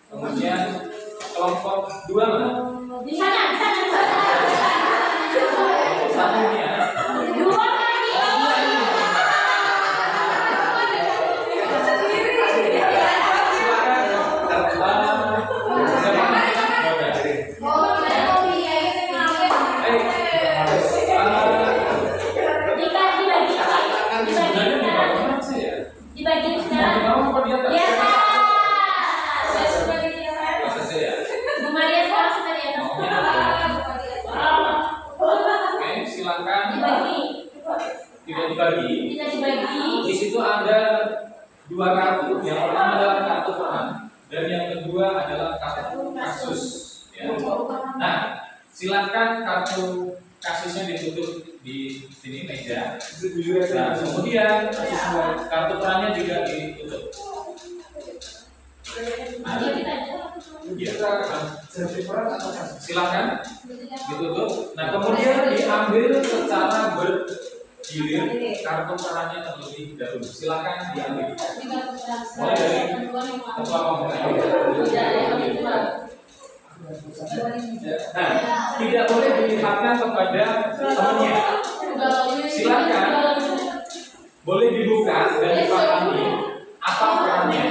Kemudian kelompok 2 mana? Di sana. Satu ini ya. Tidak dibagi. Di situ ada 2 kartu. Yang pertama adalah kartu peran dan yang kedua adalah kartu kasus. Ya. Nah, silakan kartu kasusnya ditutup di sini meja. Nah, kemudian kartu perannya juga ditutup. Nah, Ya. Silakan ditutup. Nah kemudian diambil secara bergilir kartu perannya terlebih dahulu. Silakan diambil. Mulai dari ketua pemerintah. Nah, tidak boleh dilihatkan kepada temannya. Silakan, boleh dibuka dan dipahami apa perannya.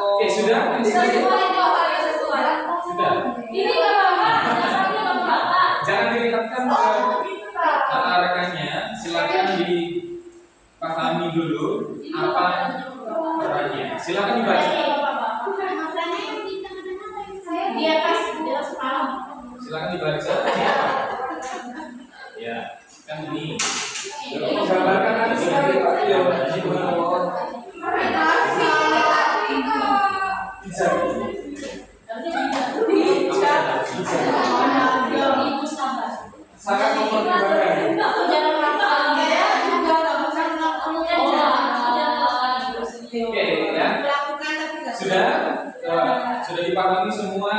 Oke, sudah. Jangan dilihatkan ke rekannya. Silakan dipahami dulu apa perannya. Silakan dibaca. Silakan dibaca. Ya, kan ini. Menggambarkan kan sekali Pak. Sangat mempertimbangkan. Oke, ya. Sudah dipahami semua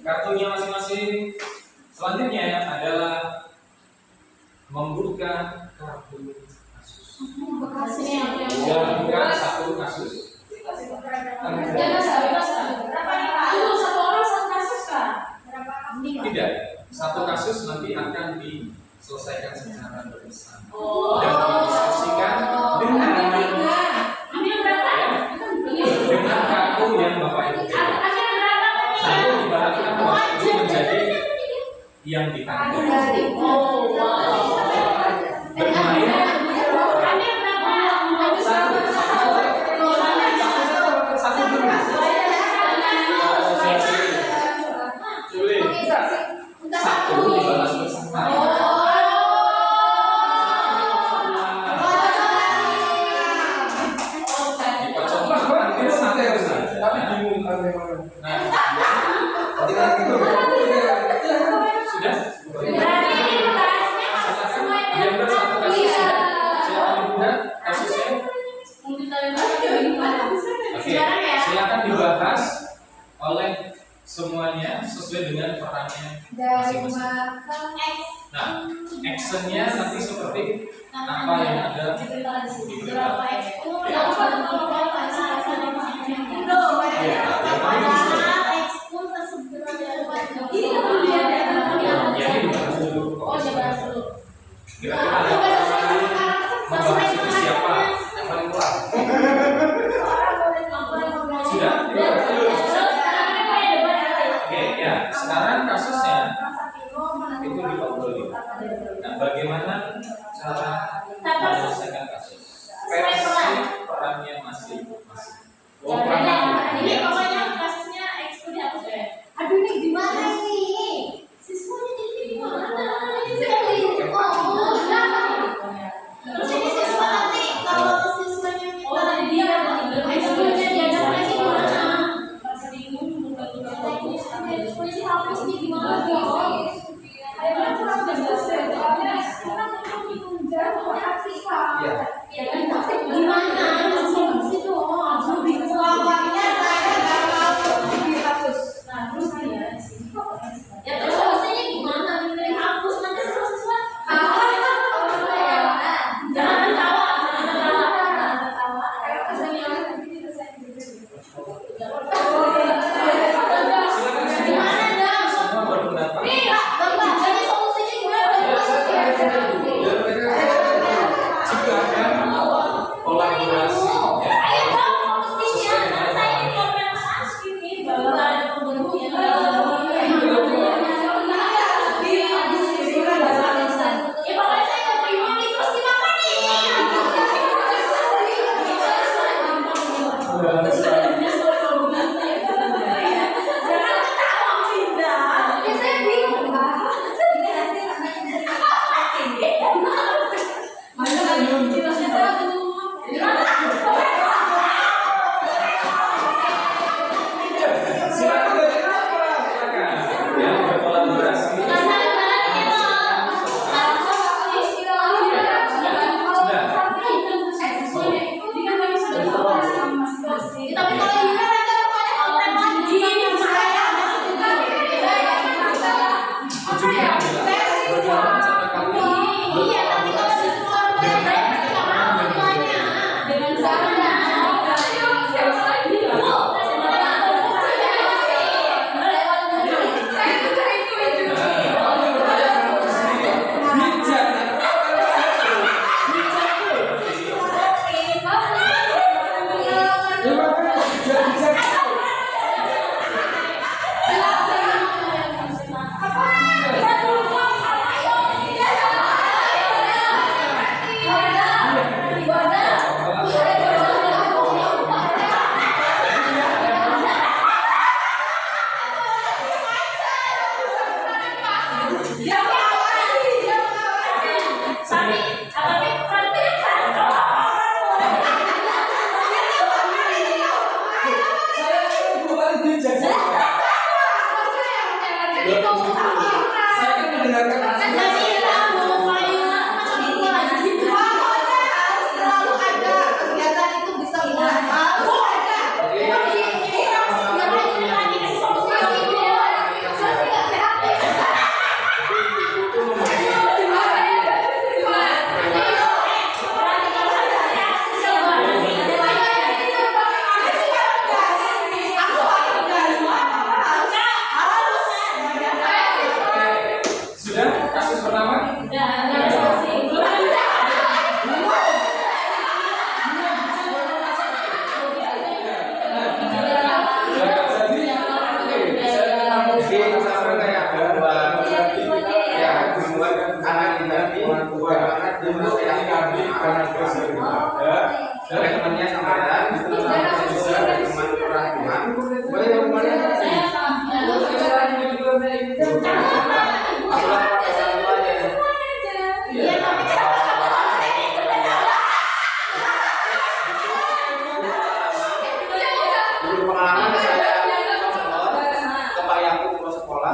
kartunya masing-masing. Selanjutnya adalah membuka kartu kasus. Membuka satu kasus. Tidak, satu kasus nanti akan diselesaikan secara bersama dan didiskusikan dengan kartu yang Bapak Ibu bebas. Satu ibaratkan Bapak Ibu menjadi yang ditanggung. Bermain satu dulu. Satu dibalas bersama. Tapi bingung kan memang. Nah, Tidak gitu. sudah. Yang bersatu kasusnya. Silakan dibuka kasusnya. Oke, silakan dibahas oleh semuanya sesuai dengan perannya masing-masing. Nah, actionnya nanti seperti apa yang ada di berita. Ya, ini dibahas dulu. Kira-kira ada membahas itu siapa yang paling kuat? Sudah? Oke, ya. Sekarang kasusnya itu diobrolin. Nah, bagaimana cara menyelesaikan kasus? Versi perannya masing-masing. Oh, perannya. Ini pokoknya kasusnya ekskul dihapus ya. Aduh ini gimana ini? Siswanya jadi gimana? Terus ini siswa nanti kalau siswanya minta dia ekskulnya diadakan lagi gimana? Ekskulnya hapus nih gimana? Ayo kurang jelas. Saya kan mendengarkan kasus pertama. Teman-temannya samaran, teman orang boleh pengalaman saya ke Pak Yakub ke sekolah.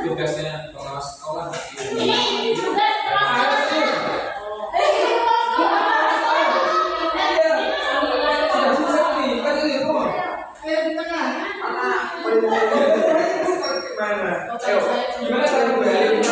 Tugasnya pengawas sekolah. Gimana cara kembali?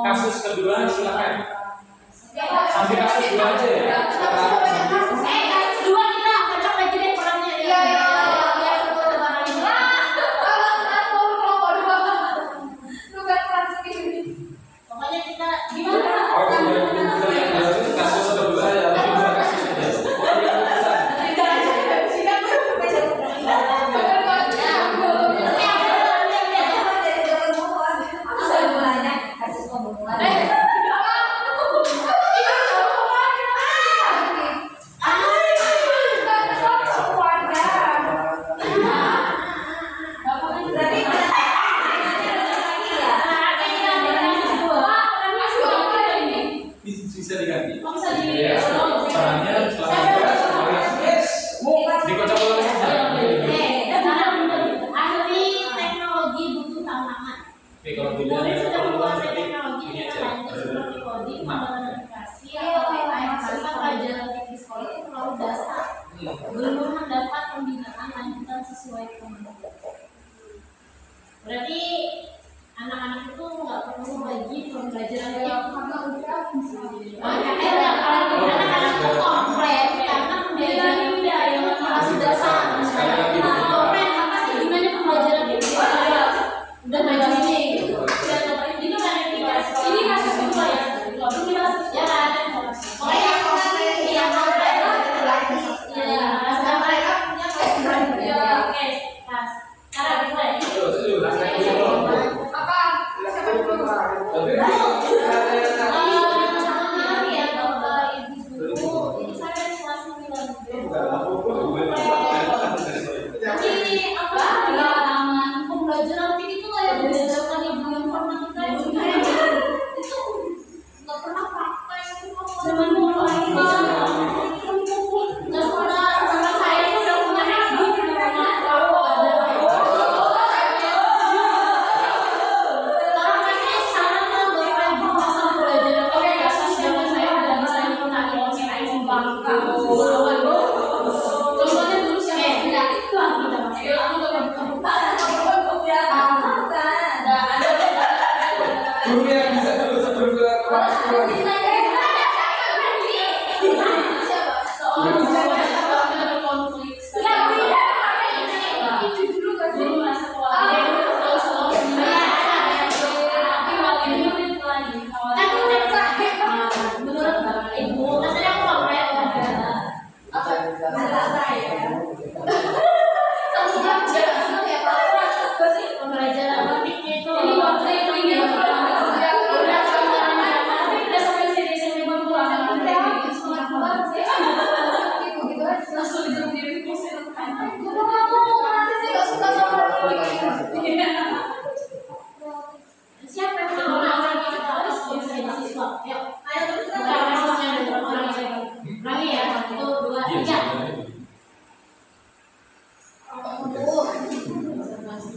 Kasus kedua silakan. Sampai kasus dua aja ya. Kasus dua kita kocok lagi deh perannya. Iya. Pokoknya kita gimana? Kasus kedua ya. Bisa diganti. Bisa diganti. Ya, perannya dikocok ulang saja. Ahli teknologi butuh tambahan. Oke, kalau tidak Murid sudah kalau menguasai berarti teknologi ini yang aja. lanjut seperti coding, pembangunan aplikasi, atau menghasilkan pelajaran teknis sekolah itu terlalu dasar. Belum mendapat pembinaan lanjutan sesuai kebutuhan. Berarti anak-anak itu nggak perlu lagi pembelajaran yang anak-anak itu komplain karena pembelajaran yang masih dasar. Komplain apa sih gunanya pembelajaran itu? Udah maju ini. Itu kan ini kasus kedua ya. Ya kan. Contohnya dulu siapa? Itu aku udah masuk. Guru yang bisa dulu sebelum ke kelas sekolah.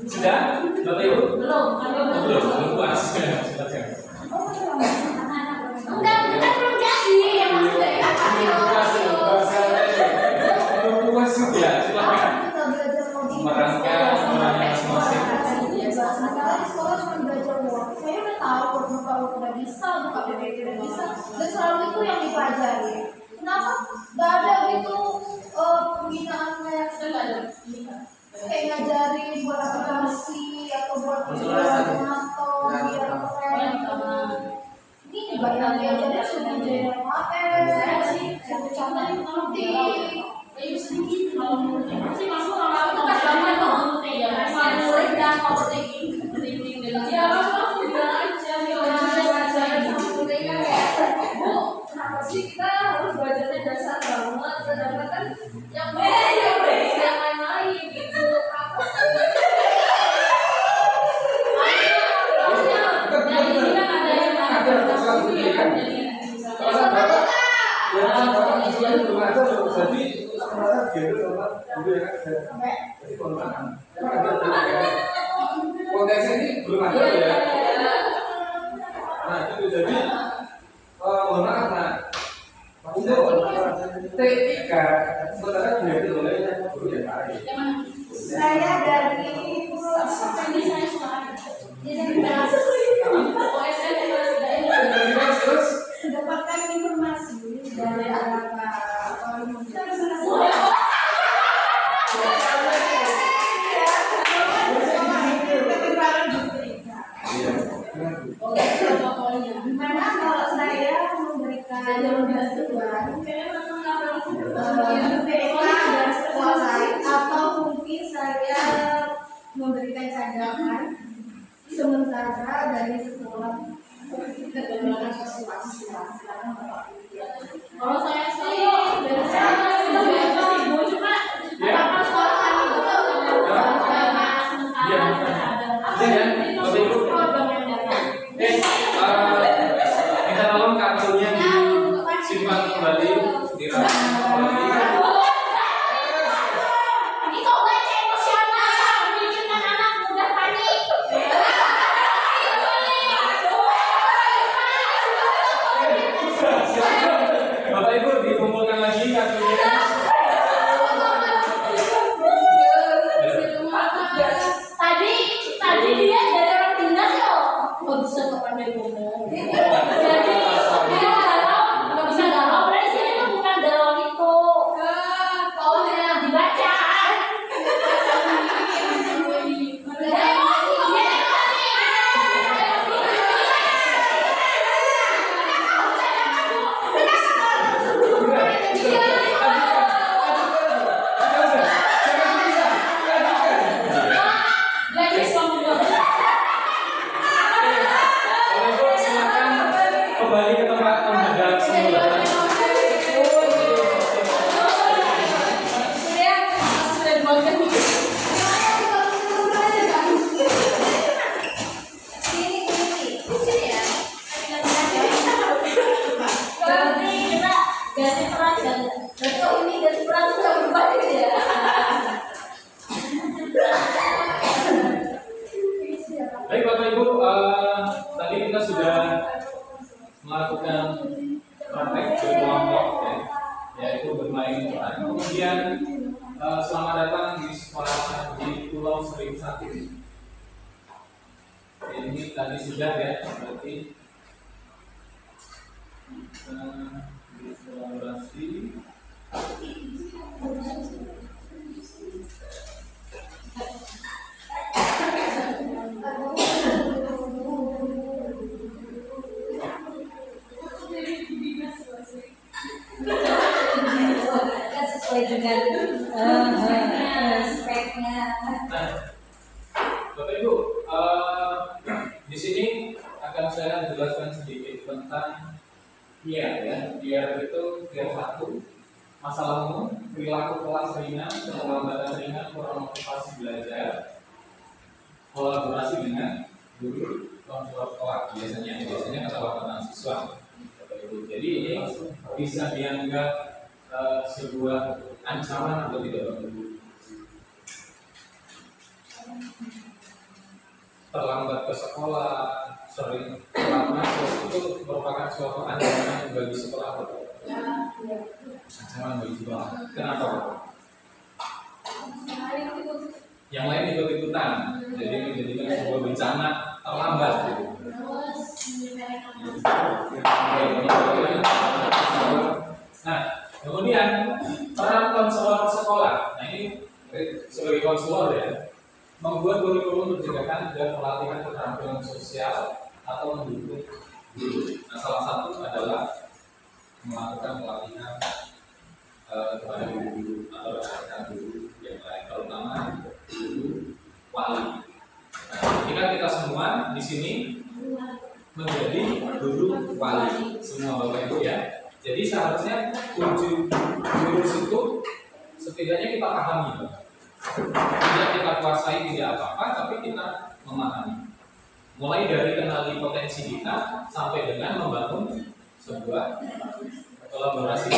Sudah? Bapak Ibu? Belum. Belum puas. Silakan. Belum puas ya, silakan. Merangkai semuanya masing-masing. Saya udah tahu kalau udah bisa, buka PPT udah bisa, dan selalu itu yang dipelajari. Kenapa nggak ada gitu pembinaan kayak kayak ngajarin buat aplikasi atau buat koordinator biar keren. Ini juga yang diajarin sudah jadi HTS, satu contoh yang penting. Kayak sedikit kalau menurutnya sih masuk kalau itu pas banget tuh ya murid dan overthinking ya langsung bilang aja Bu, kenapa sih kita harus belajarnya dasar banget sedangkan kan yang lain-lain gitu apa sih Jadi sebenarnya gitu sama guru ya kan. Jadi konteksnya ini belum ada ya. Nah itu jadi mohon maaf nah untuk T3 sebenarnya diambil oleh guru yang lain. Saya dari Terus mendapatkan informasi dari Gimana kalau saya memberikan bantuan atau mungkin saya memberikan cadangan sementara dari sekolah kebenaran situasi. kalau saya sih dari saya ibu cuma apa sekolah itu kita tolong kartunya disimpan kembali di ini kok baca emosional sama bikinkan anak mudah panik. Bapak Ibu dikumpulkan lagi kartunya. Tadi dia dari orang dinas ya, nggak bisa kepada ngomong. Jadi dia nggak bisa galau. Berarti sini tuh bukan galau itu. Kalau yang dibaca. Kembali ke tempat menghadap semula. Baik Bapak Ibu, tadi kita sudah melakukan praktek berkelompok ya, yaitu Kemudian selamat datang di sekolah di Pulau Seribu Satu. Ini tadi sudah ya, berarti kolaborasi. Sesuai dengan speknya. Nah, Bapak Ibu, di sini akan saya jelaskan sedikit tentang IR ya. IR itu IR 1, masalah umum, perilaku kelas ringan, keterlambatan ringan, kurang motivasi belajar, kolaborasi dengan guru, konselor sekolah biasanya keterlambatan siswa. Bapak Ibu, jadi ini bisa dianggap sebuah ancaman atau tidak, Bapak Ibu? Terlambat ke sekolah, sering telat masuk, itu merupakan suatu ancaman bagi sekolah. Ancaman bagi sekolah. Kenapa? Yang lain ikut-ikutan, jadi menjadikan sebuah bencana terlambat. Nah, kemudian peran konselor sekolah. Nah, ini sebagai konselor ya, membuat kurikulum pencegahan dan pelatihan keterampilan sosial atau mendukung guru. Nah, salah satu adalah melakukan pelatihan kepada guru atau rekan guru yang lain, terutama guru wali. Nah, ini kan kita semua di sini menjadi guru wali, semua Bapak Ibu ya. Jadi seharusnya 7 jurus itu setidaknya kita pahami. Tidak kita kuasai tidak apa-apa, tapi kita memahami. Mulai dari kenali potensi kita sampai dengan membangun sebuah kolaborasi.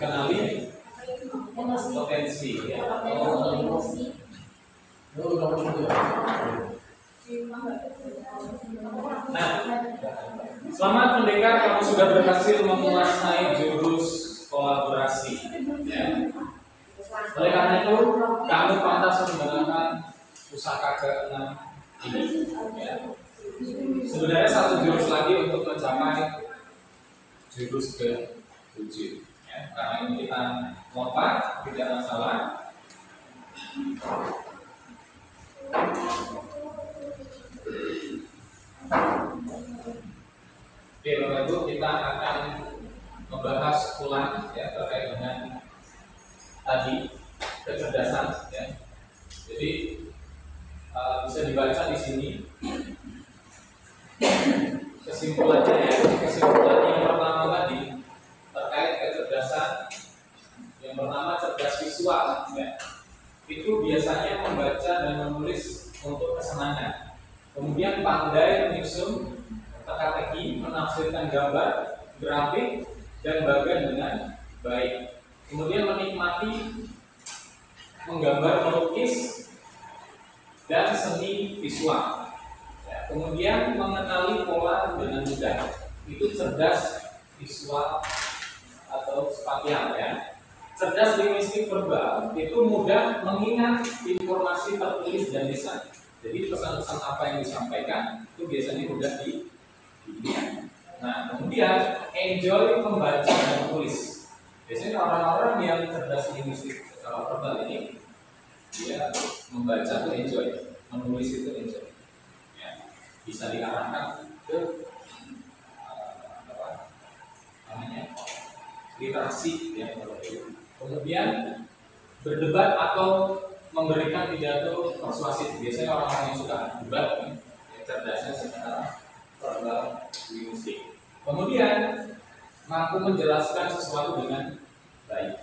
Kenali potensi ya. Nah, selamat pendekar, kamu sudah berhasil menguasai jurus kolaborasi. Ya. Oleh karena itu, kamu pantas menggunakan pusaka ke-6 ini. Ya. Sebenarnya 1 jurus lagi untuk mencapai jurus ke-7. Ya. Karena ini kita lompat, tidak masalah. Oke, Bapak Ibu, kita akan membahas ulang ya terkait dengan tadi kecerdasan ya. Jadi bisa dibaca di sini kesimpulannya ya. Kesimpulan yang pertama tadi terkait kecerdasan. Yang pertama cerdas visual ya. Itu biasanya membaca dan menulis untuk kesenangan. Kemudian pandai menyusun teka-teki, menafsirkan gambar, grafik, dan bagan dengan baik. Kemudian menikmati menggambar, melukis, dan seni visual. Ya, kemudian mengenali pola dengan mudah. Itu cerdas visual atau spasial ya. Cerdas linguistik verbal itu mudah mengingat informasi tertulis dan lisan. Jadi pesan-pesan apa yang disampaikan itu biasanya mudah diingat. Nah, kemudian enjoy membaca dan menulis. Biasanya orang-orang yang cerdas linguistik secara verbal ini dia membaca itu enjoy, menulis itu enjoy. Ya, bisa diarahkan ke literasi ya. Kemudian berdebat atau memberikan pidato persuasif. Biasanya orang-orang yang suka debat ya, cerdasnya secara verbal linguistik. Kemudian mampu menjelaskan sesuatu dengan baik.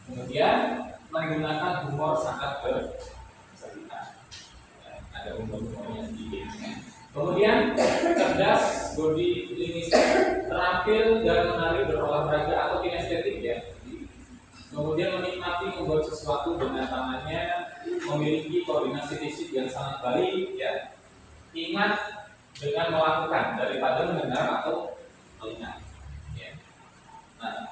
Kemudian menggunakan humor saat bercerita. Ada humor-humornya sedikit. Kemudian cerdas body linguistik, terampil dan menarik berolahraga atau kinestetik ya. Kemudian menikmati membuat sesuatu dengan tangannya, memiliki koordinasi fisik yang sangat baik ya. Ingat dengan melakukan daripada mendengar atau melihat ya. Nah,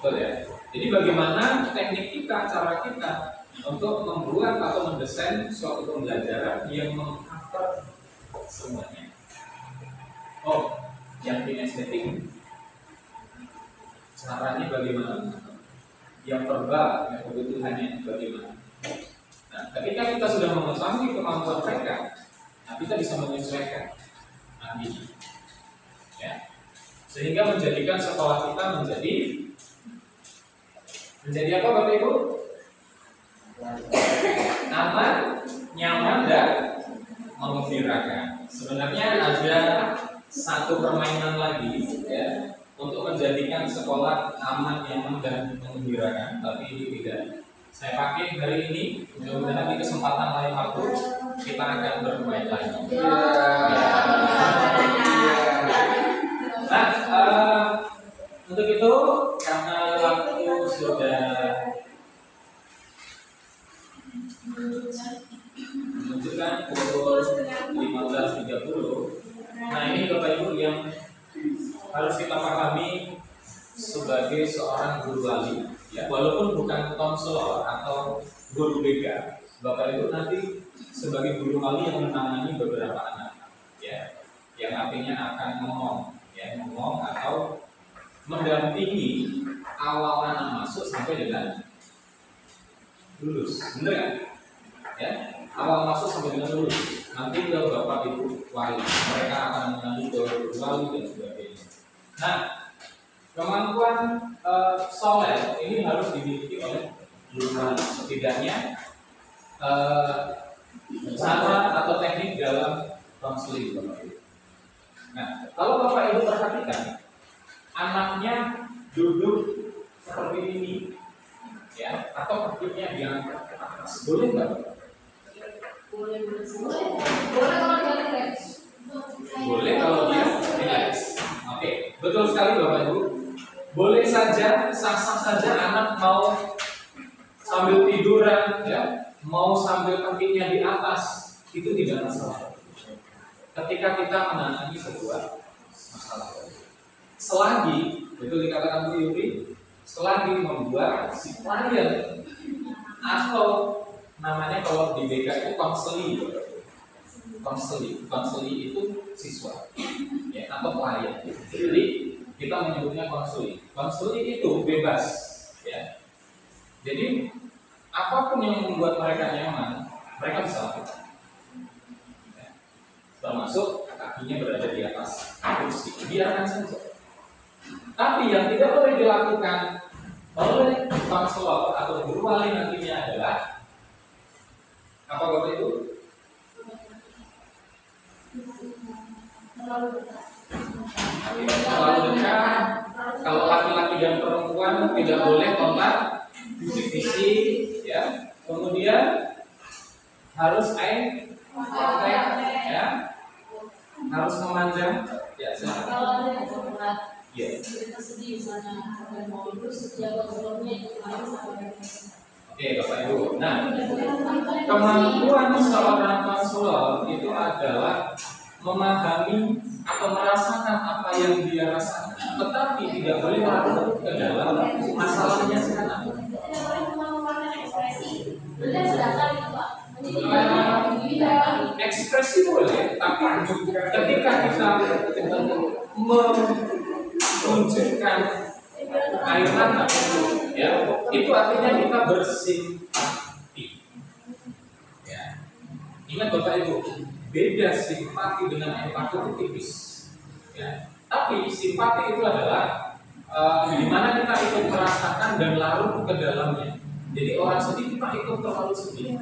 Betul ya. Jadi bagaimana teknik kita, cara kita untuk membuat atau mendesain suatu pembelajaran yang meng-cover semuanya. Oh, yang kinestetik caranya bagaimana? Yang verbal, yang kebutuhannya bagaimana? Nah, ketika kita sudah mengetahui kemampuan mereka, nah kita bisa menyesuaikan nanti, ya, sehingga menjadikan sekolah kita menjadi apa Bapak Ibu? Aman, nyaman dan menggembirakan. Sebenarnya ada satu permainan lagi, ya, untuk menjadikan sekolah aman, nyaman dan menggembirakan, tapi ini tidak saya pakai hari ini. Mudah-mudahan di kesempatan lain waktu kita akan bermain lagi. Nah, untuk itu karena waktu sudah menunjukkan pukul 15.30. Nah, ini Bapak Ibu yang harus kita pahami sebagai seorang guru wali, ya, walaupun bukan konselor atau guru BK, Bapak Ibu nanti sebagai guru wali yang menangani beberapa anak, ya, yang artinya akan ngomong atau mendampingi awal anak masuk sampai dengan lulus, benar kan? Ya, awal masuk sampai dengan lulus. Nanti ke Bapak Ibu wali, mereka akan menangani ke guru wali dan sebagainya. Nah, kemampuan soleh ini harus dimiliki oleh guru wali, setidaknya cara atau teknik dalam konseling Bapak Ibu. Nah, kalau Bapak Ibu perhatikan, anaknya duduk seperti ini, ya, atau kakinya diangkat ke atas, boleh nggak? Boleh kalau dia relax. Boleh kalau dia relax. Oke, betul sekali Bapak Ibu. Boleh saja, sah-sah saja anak mau sambil tiduran, ya, mau sambil kakinya di atas, itu tidak masalah. Ketika kita menangani sebuah masalah, selagi betul dikatakan Bu Yuri, selagi membuat si klien atau namanya kalau di BK itu konseli itu siswa, ya, atau klien. Jadi kita menyebutnya konseli itu bebas, ya. Jadi apapun yang membuat mereka nyaman, mereka bisa lakukan, ya. Termasuk kakinya berada di atas kursi, biarkan saja. Tapi yang tidak boleh dilakukan oleh konselor atau guru wali nantinya adalah apa Bapak Ibu? Terlalu dekat. Kalau laki-laki dan perempuan tidak boleh kontak fisik-fisik, ya. Kemudian harus eye contact, ya. Harus memanjang, ya. Kalau ada yang berat, Ya. kita sedih misalnya dan mau lulus, ya konselornya itu harus sampai. Oke, Bapak Ibu. Nah, kemampuan seorang konselor itu adalah memahami atau merasakan apa yang dia rasakan, tetapi tidak boleh larut ke dalam masalahnya sekarang. Tidak boleh mengeluarkan ekspresi. Benar sedangkan itu Pak. Ekspresi boleh, tapi ketika kita menunjukkan air mata, ya, itu artinya kita bersimpati. Ya. Ingat Bapak Ibu, beda simpati dengan empati itu tipis. Ya. Tapi simpati itu adalah di mana kita ikut merasakan dan larut ke dalamnya. Jadi orang sedih kita ikut terlalu sedih,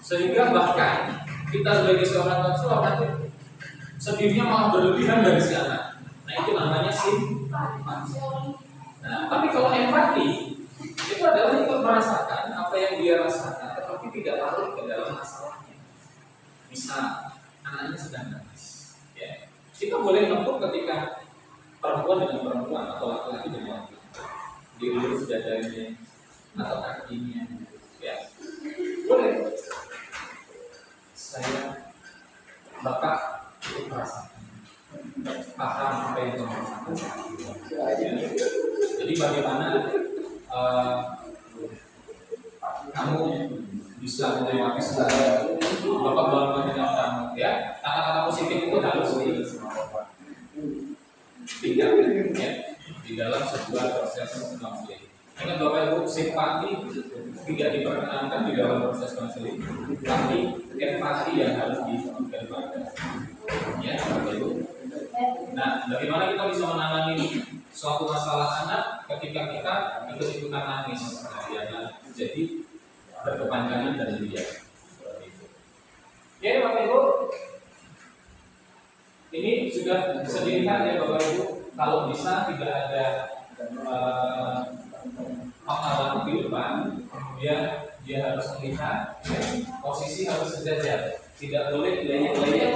sehingga bahkan kita sebagai seorang konselor nanti sedihnya malah berlebihan dari si anak. Nah itu namanya simpati. Nah tapi kalau empati itu adalah ikut merasakan apa yang dia rasakan, tetapi tidak larut ke dalam masalahnya. Misal anaknya sedang nangis, ya, kita boleh nempuh ketika perempuan dengan perempuan atau laki-laki dengan laki-laki, diurus dadanya atau kakinya, ya, boleh. Saya Bapak itu merasakan, paham apa yang kamu rasakan. Ya. Jadi bagaimana kamu bisa melewati segala babak-babak dengan kamu, ya. Kata-kata positif itu harus ditinggalkan, ya, di dalam sebuah proses konseling. Ingat Bapak Ibu, simpati tidak diperkenankan di dalam proses konseling, tapi empati yang harus dikembangkan, ya Bapak Ibu. Nah, bagaimana kita bisa menangani suatu masalah anak ketika kita ikut-ikutan nangis? Nah, yang jadi berkepanjangan dan dia seperti itu. Ya Bapak Ibu, ini sudah bisa dilihat ya Bapak Ibu, kalau bisa tidak ada penghalang di depan, kemudian dia harus melihat, ya, posisi harus sejajar, tidak boleh leyek-leyek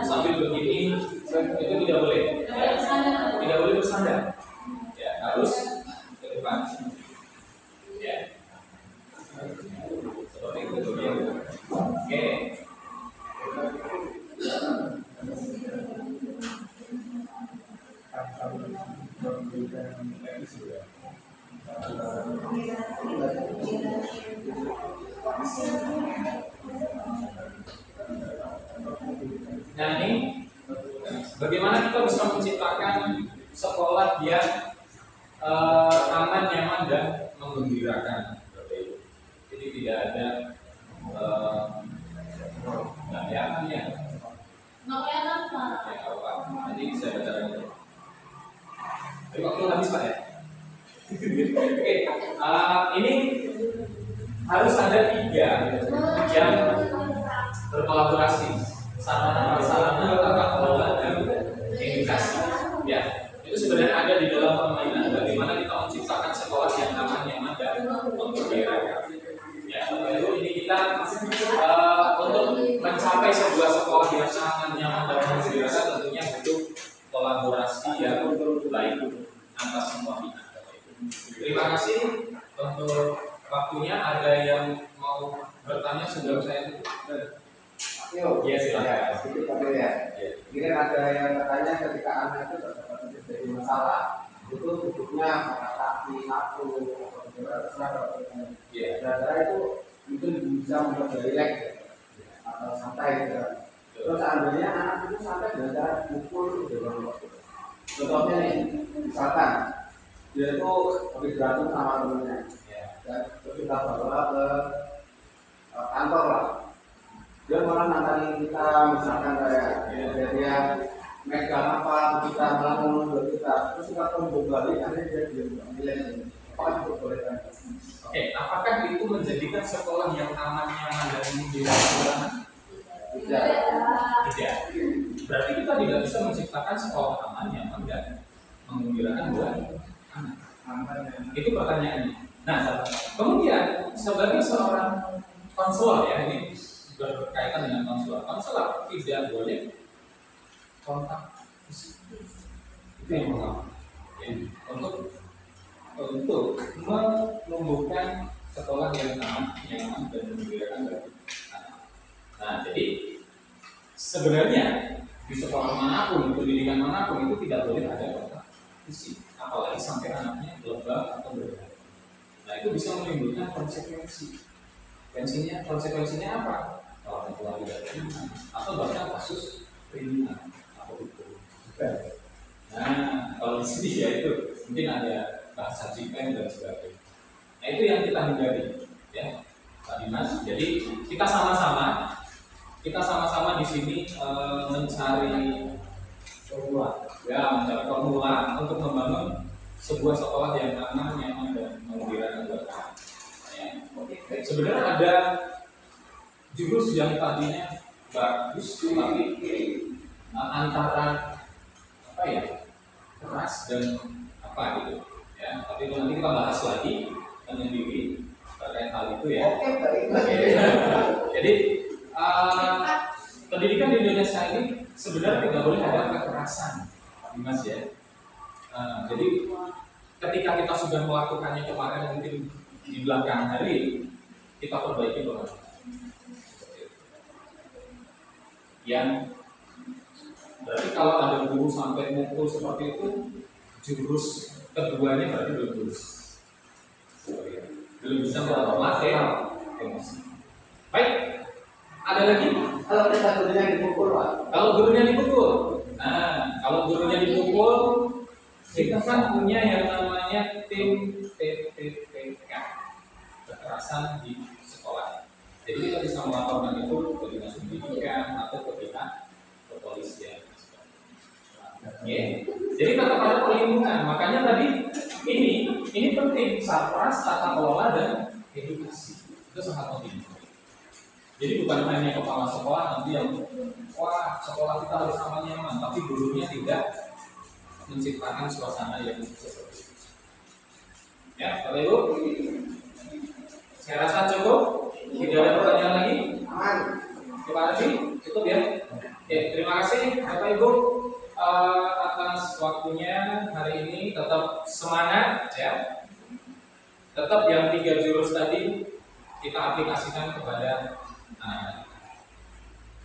sambil begini, itu tidak boleh, ya. Tidak boleh bersandar, ya, harus ke depan, ya, seperti itu ya. Oke. Nah ini bagaimana kita bisa menciptakan sekolah yang aman, nyaman, dan menggembirakan. Jadi tidak ada nggak kelihatan ya. Nggak kelihatan Pak. Ya apa? Nanti saya baca lagi. Tapi waktu habis Pak ya. Oke, ini harus ada 3 yang berkolaborasi, sarana tata kelola dan edukasi. Ya, itu sebenarnya ada di dalam permainan. Bagaimana kita menciptakan sekolah yang aman, nyaman, dan menggembirakan. Ya, lalu ini kita untuk mencapai sebuah sekolah yang aman, nyaman, dan menggembirakan tentunya butuh kolaborasi yang baik antar semua pihak. Terima kasih untuk waktunya. Ada yang mau bertanya sebelum saya tutup? Yuk, Ya silakan. sedikit Pak ya. Mungkin ada yang bertanya ketika anak itu terjadi masalah, itu duduknya pakai kaki, satu, atau terserah. Kira-kira itu mungkin bisa membuat rileks atau santai gitu. Terus seandainya anak itu sampai belajar pukul gitu. Contohnya nih, misalkan dia itu habis berantem sama temennya, dan terus kita bawa ke kantor lah. Dia malah nantanin kita, misalkan kayak dia megang apa, kita malah ngomong kita, terus kita tunggu balik, akhirnya dia bilang, apa itu boleh kan? Oke, apakah itu menjadikan sekolah yang aman, nyaman, dan menggembirakan? Tidak. Berarti kita tidak bisa menciptakan sekolah aman, nyaman, dan menggembirakan buat anak. Itu pertanyaannya. Nah, kemudian sebagai seorang konselor, ya, ini berkaitan dengan konselor. Konselor tidak boleh kontak fisik. Itu yang pertama. Ya, untuk menumbuhkan sekolah yang aman, nyaman, dan menggembirakan bagi anak. Nah, jadi sebenarnya di sekolah manapun, pendidikan manapun itu tidak boleh ada kontak fisik, apalagi sampai anaknya lebam atau berat. Nah, itu bisa menimbulkan konsekuensi. Konsekuensinya apa? Orang tua tidak terima, atau bahkan kasus kriminal atau hukum. Nah, kalau di sini ya itu mungkin ada bahasa cipen dan sebagainya. Nah, itu yang kita hindari, ya, Pak Dimas. Jadi kita sama-sama di sini mencari formula untuk membangun sebuah sekolah yang aman, nyaman, dan menggembirakan buat anak. Ya. Sebenarnya ada jurus yang tadinya bagus, tapi antara apa ya, keras dan apa gitu. Ya, tapi nanti kita bahas lagi menyendiri terkait hal itu ya. Oke, baik. Jadi pendidikan di Indonesia ini sebenarnya tidak boleh ada kekerasan, Mas ya. Jadi ketika kita sudah melakukannya kemarin, mungkin di belakang hari kita perbaiki pelan. Yang berarti kalau ada guru sampai mukul seperti itu, jurus keduanya berarti belum lulus. lebih bisa mengelola emosi. Baik, ada lagi? Kalau kita gurunya dipukul, Pak. Kalau gurunya dipukul, nah kalau gurunya dipukul, kita kan punya yang namanya tim TPPK, kekerasan di sekolah. Jadi kita bisa melaporkan itu ke dinas pendidikan atau ke pihak kepolisian. Oke. Jadi tetap ada perlindungan. Makanya tadi ini penting, Satpras, tata kelola dan edukasi itu sangat penting. Jadi bukan hanya kepala sekolah nanti yang wah sekolah kita harus aman nyaman, tapi gurunya tidak menciptakan suasana yang seperti itu. Ya, Bapak Ibu, saya rasa cukup. Tidak ada pertanyaan lagi? Aman. Terima kasih, cukup ya. Oke, terima kasih Bapak Ibu atas waktunya hari ini. Tetap semangat ya. Tetap yang 3 jurus tadi kita aplikasikan kepada anak.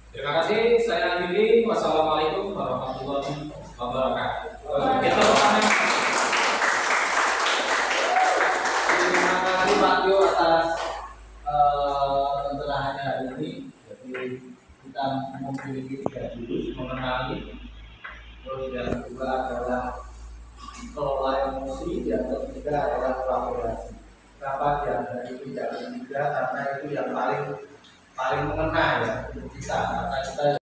Terima kasih. Saya akhiri. Wassalamualaikum warahmatullahi wabarakatuh. Kita bersama. Terima kasih Pak Tio atas pencerahannya hari ini. Jadi kita memiliki 3 jurus mengenali. Terus yang kedua adalah kelola emosi, yang ketiga adalah kolaborasi. Kenapa dianggap itu jangan 3? Karena itu yang paling mengena ya untuk kita. Karena kita